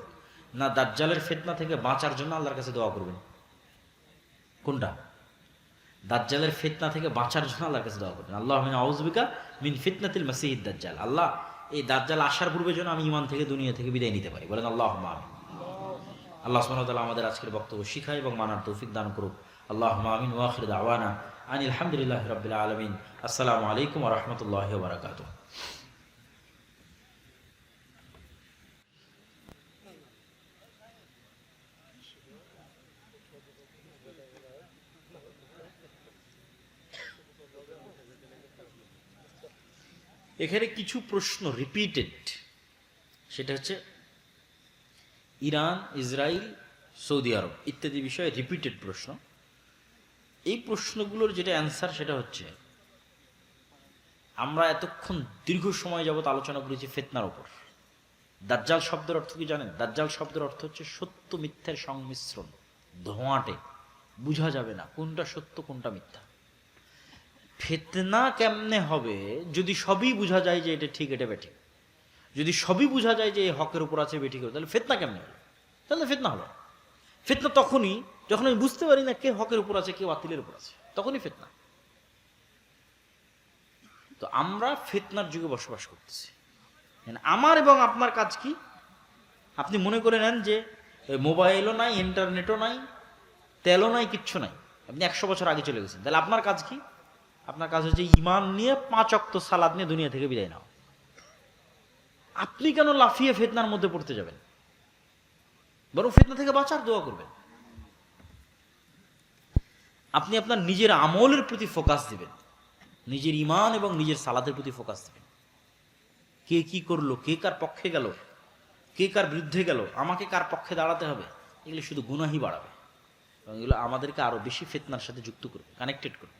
না দাজ্জালের ফিতনা থেকে বাঁচার জন্য আল্লাহর কাছে দোয়া করবেন? কোনটা? দাজ্জালের ফিতনা থেকে বাঁচার জন্য আল্লাহর কাছে দোয়া করবেন, আল্লাহুম্মা আউযু বিকা মিন ফিতনাতিল মাসিহিদ দাজ্জাল। আল্লাহ, এই দাজ্জাল আসার পূর্বে যেন আমি ঈমান থেকে, দুনিয়া থেকে বিদায় নিতে পারি। বলেন আল্লাহুম্মা আমিন। আল্লাহ সুবহানাহু ওয়া তাআলা আমাদের আজকের বক্তব্য শিখায় এবং মানার তৌফিক দান করুক, আল্লাহুম্মা আমিন। ওয়া আখিরু দাওয়ানা আনিল হামদুলিল্লাহি রাব্বিল আলামিন। আসসালামু আলাইকুম ওয়া রাহমাতুল্লাহি ওয়া বারাকাতুহু। এখানে কিছু প্রশ্ন রিপিটেড, সেটা হচ্ছে ইরান, ইসরায়েল, সৌদি আরব ইত্যাদি বিষয়ে রিপিটেড প্রশ্ন। এই প্রশ্নগুলোর যেটা অ্যান্সার সেটা হচ্ছে, আমরা এতক্ষণ দীর্ঘ সময় যাবত আলোচনা করেছি ফিতনার উপর। দাজ্জাল শব্দের অর্থ কি জানেন? দাজ্জাল শব্দের অর্থ হচ্ছে সত্য মিথ্যার সংমিশ্রণ, ধোঁয়াটে, বোঝা যাবে না কোনটা সত্য কোনটা মিথ্যা। ফিতনা কেমনে হবে যদি সবই বোঝা যায় যে এটা ঠিক এটা বেঠিক? যদি সবই বোঝা যায় যে হকের উপর আছে বেঠিক, তাহলে ফিতনা কেমনে হলো? তাহলে ফিতনা হলো। ফিতনা তখনই যখন আমি বুঝতে পারি না কে হকের উপর আছে কে বাতিলের উপর আছে, তখনই ফিতনা। তো আমরা ফিতনার যুগে বসবাস করতেছি। আমার এবং আপনার কাজ কি? আপনি মনে করে নেন যে মোবাইলও নাই, ইন্টারনেটও নাই, তেলও নাই, কিচ্ছু নাই, আপনি 100 বছর আগে চলে গেছেন। তাহলে আপনার কাজ কি? আপনার কাজ হচ্ছে ইমান নিয়ে 5 ওয়াক্ত সালাত নিয়ে দুনিয়া থেকে বিদায় নাও। আপনি কেন লাফিয়ে ফিতনার মধ্যে পড়তে যাবেন? বরং ফিতনা থেকে বাঁচার দোয়া করবেন। আপনি আপনার নিজের আমলের প্রতি ফোকাস দিবেন, নিজের ইমান এবং নিজের সালাতের প্রতি ফোকাস দিবেন। কে কি করলো, কে কার পক্ষে গেল, কে কার বিরুদ্ধে গেল, আমাকে কার পক্ষে দাঁড়াতে হবে, এগুলো শুধু গুনাহই বাড়াবে এবং এগুলো আমাদেরকে আরো বেশি ফিতনার সাথে যুক্ত করবে, কানেক্টেড করবে।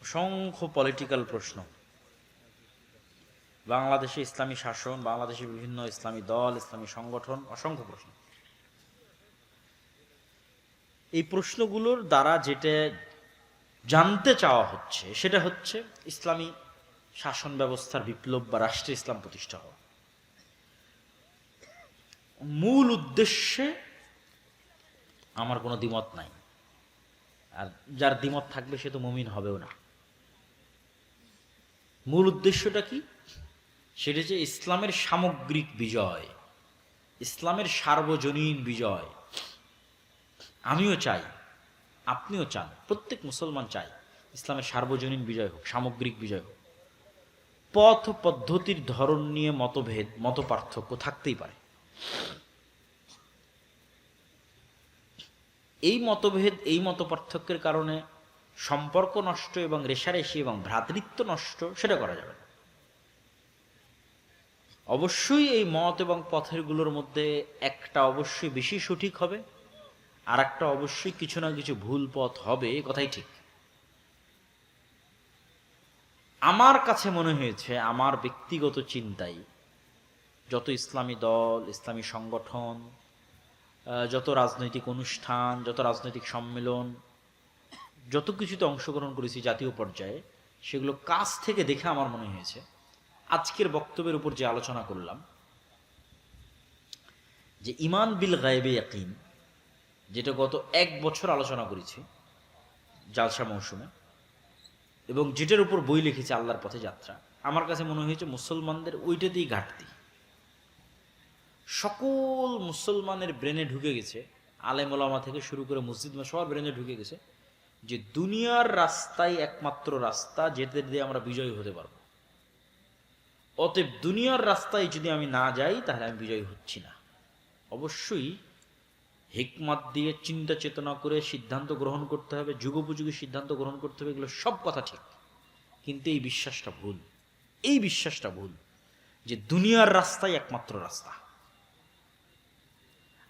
অসংখ্য পলিটিক্যাল প্রশ্ন, বাংলাদেশে ইসলামী শাসন, বাংলাদেশে বিভিন্ন ইসলামী দল, ইসলামী সংগঠন, অসংখ্য প্রশ্ন। এই প্রশ্নগুলোর দ্বারা যেটা জানতে চাওয়া হচ্ছে সেটা হচ্ছে ইসলামী শাসন ব্যবস্থার বিপ্লব বা রাষ্ট্রে ইসলাম প্রতিষ্ঠা হওয়া। মূল উদ্দেশ্যে আমার কোনো দ্বিমত নাই, আর যার দ্বিমত থাকবে সে তো মুমিন হবেও না। মূল উদ্দেশ্যটা কি? সেটা হচ্ছে ইসলামের সামগ্রিক বিজয়, ইসলামের সার্বজনীন বিজয়। আমিও চাই, আপনিও চান, প্রত্যেক মুসলমান চাই ইসলামের সার্বজনীন বিজয় হোক, সামগ্রিক বিজয় হোক। পথ পদ্ধতির ধরন নিয়ে মতভেদ, মত পার্থক্য থাকতেই পারে। এই মতভেদ, এই মত পার্থক্যের কারণে সম্পর্ক নষ্ট এবং রেষারেষি এবং ভ্রাতৃত্ব নষ্ট, সেটা করা যাবে না। অবশ্যই এই মত এবং পথের গুলোর মধ্যে একটা অবশ্যই বেশি সঠিক হবে, আর একটা অবশ্যই কিছু না কিছু ভুল পথ হবে, কথাই ঠিক। আমার কাছে মনে হয়েছে, আমার ব্যক্তিগত চিন্তায়, যত ইসলামী দল, ইসলামী সংগঠন, যত রাজনৈতিক অনুষ্ঠান, যত রাজনৈতিক সম্মেলন, যত কিছুতে অংশগ্রহণ করেছি জাতীয় পর্যায়ে, সেগুলো কাছ থেকে দেখে আমার মনে হয়েছে আজকের বক্তব্যের উপর যে আলোচনা করলাম, যে ইমান বিল গায়বে ইয়াকিন, যেটা গত 1 বছর আলোচনা করেছি জালসা মৌসুমে, এবং যেটার উপর বই লিখেছে আল্লাহর পথে যাত্রা, আমার কাছে মনে হয়েছে মুসলমানদের ওইটাতেই ঘাটতি। সকল মুসলমানের ব্রেনে ঢুকে গেছে, আলেম ওলামা থেকে শুরু করে মসজিদ সবার ব্রেনে ঢুকে গেছে যে দুনিয়ার রাস্তাই একমাত্র রাস্তা যেতে দিয়ে আমরা বিজয়ী হতে পারবো। অতএব দুনিয়ার রাস্তায় যদি আমি না যাই তাহলে আমি বিজয়ী হচ্ছি না। অবশ্যই হিকমত দিয়ে চিন্তা চেতনা করে সিদ্ধান্ত গ্রহণ করতে হবে, যুগোপযোগী সিদ্ধান্ত গ্রহণ করতে হবে, এগুলো সব কথা ঠিক, কিন্তু এই বিশ্বাসটা ভুল। এই বিশ্বাসটা ভুল যে দুনিয়ার রাস্তাই একমাত্র রাস্তা।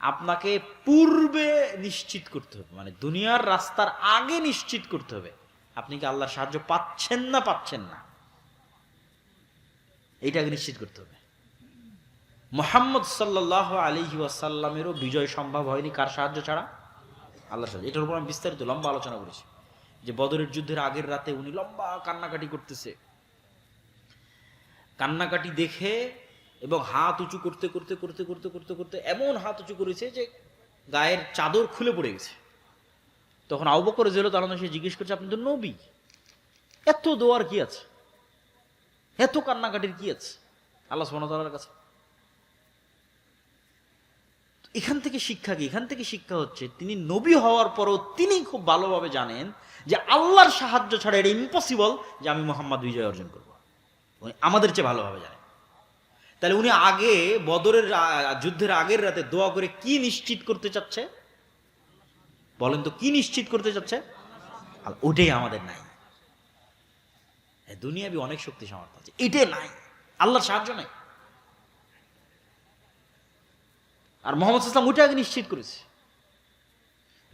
আপনাকে পূর্বে নিশ্চিত করতে হবে, মানে দুনিয়ার রাস্তার আগে নিশ্চিত করতে হবে আপনি কি আল্লাহর সাহায্য পাচ্ছেন না পাচ্ছেন না, এইটাকে নিশ্চিত করতে হবে। মুহাম্মদ সাল্লাল্লাহু আলাইহি ওয়াসাল্লামেরও বিজয় সম্ভব হয়নি কার সাহায্য ছাড়া? আল্লাহর সাহায্য। এটার উপর আমি বিস্তারিত লম্বা আলোচনা করেছি যে বদরের যুদ্ধের আগের রাতে উনি লম্বা কান্নাকাটি করতেছে, কান্নাকাটি দেখে এবং হাত উঁচু করতে করতে করতে করতে করতে করতে এমন হাত উঁচু করেছে যে গায়ের চাদর খুলে পড়ে গেছে। তখন আবু বকর রাদিয়াল্লাহু তাআলা সে জিজ্ঞেস করছে, আপনি তো নবী, এত দোয়ার কি আছে, এত কান্নাকাটির কি আছে আল্লাহ সুবহানাহু ওয়া তাআলার কাছে? এখান থেকে শিক্ষা কি? এখান থেকে শিক্ষা হচ্ছে তিনি নবী হওয়ার পরও তিনি খুব ভালোভাবে জানেন যে আল্লাহর সাহায্য ছাড়া এটা ইম্পসিবল যে আমি মুহাম্মদ বিজয় অর্জন করব। উনি আমাদের চেয়ে ভালোভাবে জানেন। তাহলে উনি আগে বদরের যুদ্ধের আগের রাতে দোয়া করে কি নিশ্চিত করতে চাচ্ছে বলেন তো? কি নিশ্চিত করতে চাচ্ছে? ওটাই আমাদের নাই। দুনিয়াবি অনেক শক্তি সামর্থ্য আছে, এটাই নাই, আল্লাহর সাহায্য নাই। আর মুহাম্মদ সাল্লাল্লাহু আলাইহি ওয়াসাল্লাম ওইটা আগে নিশ্চিত করেছে।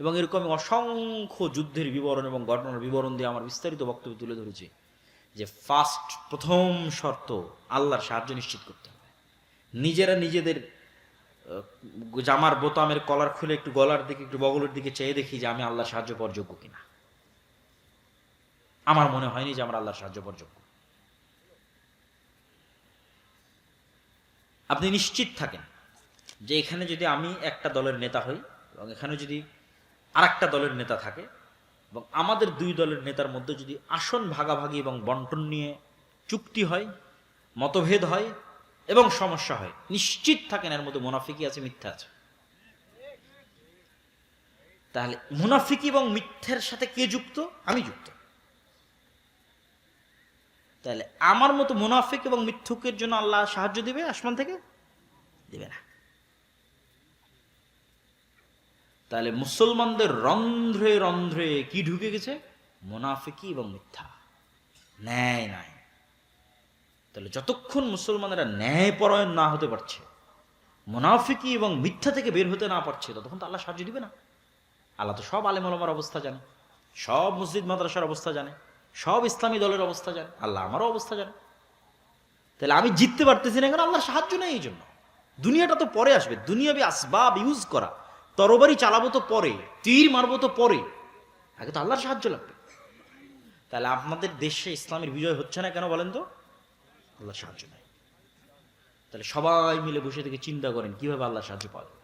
এবং এরকম অসংখ্য যুদ্ধের বিবরণ এবং ঘটনার বিবরণ দিয়ে আমার বিস্তারিত বক্তব্য তুলে ধরেছি যে প্রথম শর্ত আল্লাহর সাহায্য নিশ্চিত করতে হবে। নিজেরা নিজেদের জামার বোতামের কলার খুলে একটু গলার দিকে একটু বগলের দিকে চেয়ে দেখি যে আমি আল্লাহর সাহায্য পাওয়ার যোগ্য কিনা। আমার মনে হয়নি যে আমরা আল্লাহর সাহায্য পাওয়ার যোগ্য। আপনি নিশ্চিত থাকেন যে এখানে যদি আমি একটা দলের নেতা হই এবং এখানে যদি আরেকটা দলের নেতা থাকে এবং আমাদের দুই দলের নেতার মধ্যে যদি আসন ভাগাভাগি এবং বন্টন নিয়ে চুক্তি হয়, মতভেদ হয় এবং সমস্যা হয়, নিশ্চিত থাকেন এর মধ্যে মুনাফিকি আছে, মিথ্যা আছে। তাহলে মুনাফিকি এবং মিথ্যার সাথে কে যুক্ত? আমি যুক্ত। তাহলে আমার মতো মুনাফিক এবং মিথ্যুকের জন্য আল্লাহ সাহায্য দিবে আসমান থেকে? দিবে না। তাহলে মুসলমানদের রন্ধ্রে রন্ধ্রে কি ঢুকে গেছে? মুনাফিকি এবং মিথ্যা, ন্যায় নাই। তাহলে যতক্ষণ মুসলমানেরা ন্যায়পরায়ণ না হতে পারছে, মুনাফিকি এবং মিথ্যা থেকে বের হতে না পারছে, ততক্ষণ তো আল্লাহ সাহায্য দিবে না। আল্লাহ তো সব আলেম ওলামার অবস্থা জানে, সব মসজিদ মাদ্রাসার অবস্থা জানে, সব ইসলামী দলের অবস্থা জানে, আল্লাহ আমারও অবস্থা জানে। তাহলে আমি জিততে পারতেছি না কারণ আল্লাহর সাহায্য নেই। এই জন্য দুনিয়াটা তো পরে আসবে, দুনিয়াবি আসবাব ইউজ করা, তরবারি চালাবো তো পরে, তীর মারবো তো পরে, আগে তো আল্লাহর সাহায্য লাগবে। তাহলে আপনাদের দেশে ইসলামের বিজয় হচ্ছে না কেন বলেন তো? আল্লাহর সাহায্য নাই। তাহলে সবাই মিলে বসে থেকে চিন্তা করেন কিভাবে আল্লাহর সাহায্য পাওয়া যায়।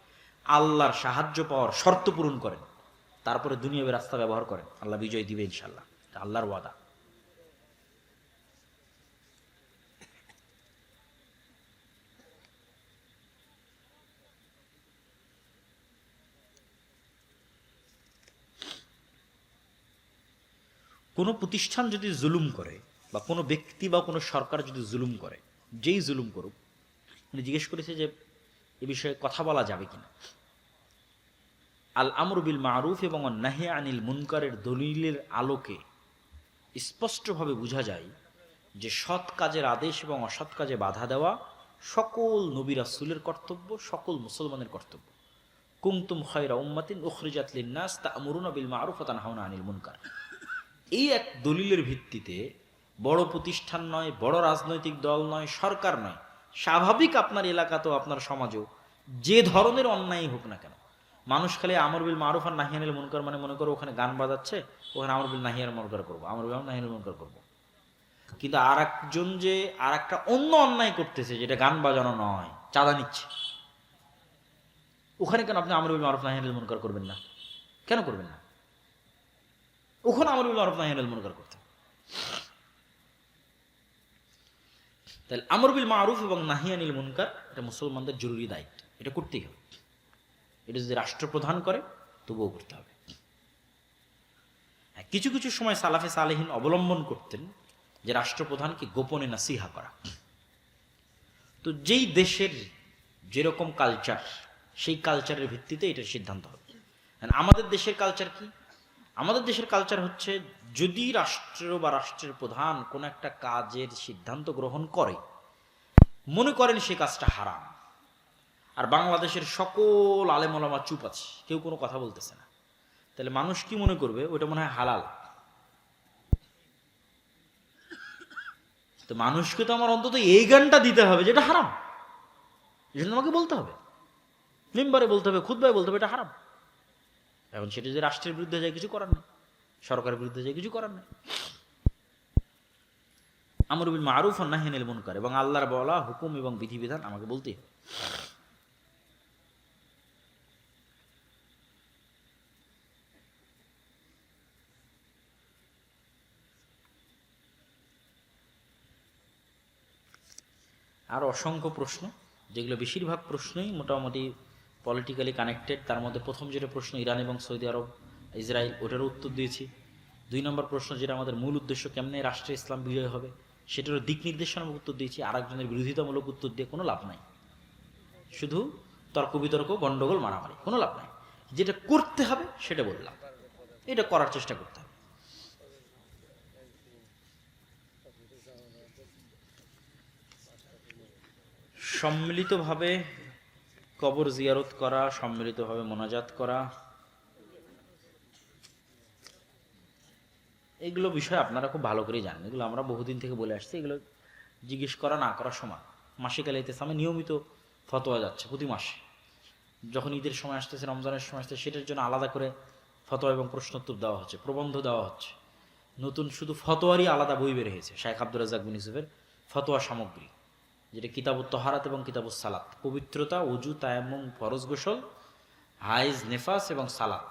আল্লাহর সাহায্য পাওয়ার শর্ত পূরণ করেন, তারপরে দুনিয়াবি রাস্তা ব্যবহার করেন, আল্লাহ বিজয় দিবে ইনশাল্লাহ, আল্লাহর ওয়াদা। কোনো প্রতিষ্ঠান যদি জুলুম করে বা কোনো ব্যক্তি বা কোনো সরকার যদি জুলুম করে, যেই জুলুম করুক, উনি জিজ্ঞেস করেছে যে এ বিষয়ে কথা বলা যাবে কিনা। আল আমরু বিল মারুফ এবং নাহি আনিল মুনকারের দলিলের আলোকে স্পষ্টভাবে বোঝা যায় যে সৎ কাজের আদেশ এবং অসৎ কাজে বাধা দেওয়া সকল নবী রাসূলের কর্তব্য, সকল মুসলমানের কর্তব্য। কুনতুম খায়রা উম্মাতিন উখরিজাত লিন-নাস তা'মুরুনা বিল মারুফ ওয়া তানহাউনা আনিল মুনকার। এই এক দলিলের ভিত্তিতে বড় প্রতিষ্ঠান নয়, বড় রাজনৈতিক দল নয়, সরকার নয়, স্বাভাবিক আপনার এলাকাতেও আপনার সমাজেও যে ধরনের অন্যায় হোক না কেন, মানুষ খালি আমর বিল মারুফ আর নাহি আনিল মুনকার মানে মনে করো ওখানে গান বাজাচ্ছে, ওখানে আমর বিল নাহি আনিল মুনকার করবো, আমর বিল নাহি আনিল মুনকার করবো, কিন্তু আর একজন যে আর একটা অন্য অন্যায় করতেছে, যেটা গান বাজানো নয়, চাঁদা নিচ্ছে, ওখানে কেন আপনি আমর বিল মারুফ নাহি আনিল মুনকার করবেন না? কেন করবেন না? ওখানে আমর বিল মারুফ নাহি আনিল মুনকার করতে। তাহলে আমর বিল মারুফ এবং নাহি আনিল মুনকার এটা মুসলমানদের জরুরি দায়িত্ব, এটা করতেই হবে। এটা যদি রাষ্ট্রপ্রধান করে তবুও করতে হবে। কিছু কিছু সময় সালাফে সালেহিন অবলম্বন করতেন যে রাষ্ট্রপ্রধানকে গোপনে নাসিহা করা। তো যেই দেশের যেরকম কালচার, সেই কালচারের ভিত্তিতে এটার সিদ্ধান্ত হবে। আমাদের দেশের কালচার কি? আমাদের দেশের কালচার হচ্ছে, যদি রাষ্ট্র বা রাষ্ট্রের প্রধান কোন একটা কাজের সিদ্ধান্ত গ্রহণ করে, মনে করেন সে কাজটা হারাম, আর বাংলাদেশের সকল আলেম ওলামা চুপ আছে, কেউ কোনো কথা বলতেছে না, তাহলে মানুষ কি মনে করবে? ওটা মনে হয় হালাল। তো মানুষকে তো আমার অন্তত এই গানটা দিতে হবে যেটা হারাম, এই জন্য আমাকে বলতে হবে, মিম্বারে বলতে হবে, খুতবায় বলতে হবে এটা হারাম। এখন সেটা যদি রাষ্ট্রের বিরুদ্ধে যায় কিছু করার নেই, সরকারের বিরুদ্ধে যায় কিছু করার নেই। আমর বিল মারুফ ওয়ান নাহি আনিল মুনকার, এবং আল্লাহর বলা হুকুম এবং বিধিবিধান আমাকে বলতেই হবে। আর অসংখ্য প্রশ্ন, যেগুলো বেশিরভাগ প্রশ্নই মোটামুটি পলিটিক্যালি কানেক্টেড। তার মধ্যে প্রথম যেটা প্রশ্ন ইরান এবং সৌদি আরব, ইসরায়েল, ওটারও উত্তর দিয়েছি। 2 নম্বর প্রশ্ন যেটা আমাদের মূল উদ্দেশ্য, কেমনে রাষ্ট্রে ইসলাম বিজয় হবে, সেটারও দিক নির্দেশনামূলক উত্তর দিয়েছি। আরেকজনের বিরোধিতামূলক উত্তর দিয়ে কোনো লাভ নাই, শুধু তর্ক বিতর্ক, গন্ডগোল, মারামারি, কোনো লাভ নাই। যেটা করতে হবে সেটা বললাম, এটা করার চেষ্টা করতে হবে। সম্মিলিতভাবে কবর জিয়ারত করা, সম্মিলিতভাবে মোনাজাত করা, এগুলো বিষয় আপনারা খুব ভালো করেই জানেন, এগুলো আমরা বহুদিন থেকে বলে আসছি। এগুলো জিজ্ঞেস করা না করা সমান। মাসিক আল ইতিসামে নিয়মিত ফতোয়া যাচ্ছে প্রতি মাসে। যখন ঈদের সময় আসতেছে, রমজানের সময় আসতেছে, সেটার জন্য আলাদা করে ফতোয়া এবং প্রশ্নোত্তর দেওয়া হচ্ছে, প্রবন্ধ দেওয়া হচ্ছে। নতুন শুধু ফতোয়ারই আলাদা বই বের হয়েছে, শাইখ আব্দুর রাজ্জাক বিন ইউসুফের ফতোয়া সামগ্রী, যেটা কিতাবুত তহারাত এবং কিতাবুস সালাত, পবিত্রতা, ওযু, তায়াম্মুম, ফরজ গোসল, হাইজ, নেফাস এবং সালাত,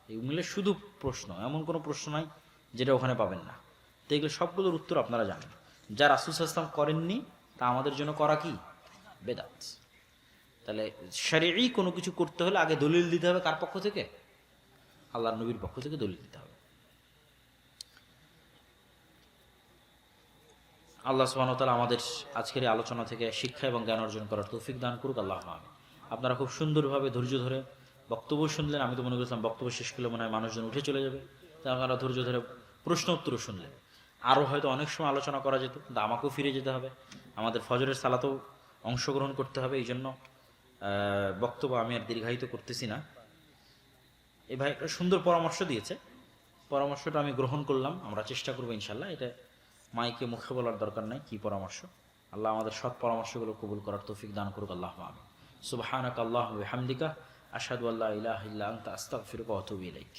এই মিলে শুধু প্রশ্ন, এমন কোনো প্রশ্ন নাই যেটা ওখানে পাবেন না। তো এগুলো সবগুলোর উত্তর আপনারা জানেন। যা রাসূল সাল্লাল্লাহু আলাইহি ওয়াসাল্লাম করেননি তা আমাদের জন্য করা কি? বেদাত। তাহলে শরঈ কোনো কিছু করতে হলে আগে দলিল দিতে হবে কার পক্ষ থেকে? আল্লাহর নবীর পক্ষ থেকে দলিল দিতে হবে। আল্লাহ সুবহানাহু ওয়া তাআলা আমাদের আজকের এই আলোচনা থেকে শিক্ষা এবং জ্ঞান অর্জন করার তৌফিক দান করুক, আল্লাহুম্মা আমিন। আপনারা খুব সুন্দরভাবে ধৈর্য ধরে বক্তব্য শুনলেন। আমি তো মনে করছিলাম বক্তব্য শেষ করলে মনে হয় মানুষজন উঠে চলে যাবে, তা আপনারা ধৈর্য ধরে প্রশ্ন উত্তরও শুনলেন। আরও হয়তো অনেক সময় আলোচনা করা যেত, কিন্তু আমাকেও ফিরে যেতে হবে, আমাদের ফজরের সালাতেও অংশগ্রহণ করতে হবে। এই জন্য বক্তব্য আমি আর দীর্ঘায়িত করতেছি না। এই ভাই একটা সুন্দর পরামর্শ দিয়েছে, পরামর্শটা আমি গ্রহণ করলাম। আমরা চেষ্টা করবো ইনশাল্লাহ। এটা মাইকে মুখে বলার দরকার নাই কি পরামর্শ। আল্লাহ আমাদের সৎ পরামর্শগুলো কবুল করার তৌফিক দান করুক, আল্লাহুম্মা আমিন। সুবহানাকা আল্লাহুম্মা ওয়া বিহামদিকা আশহাদু আল্লা ইলাহা ইল্লা আনতা আস্তাগফিরুকা ওয়া আতুবু ইলাইক।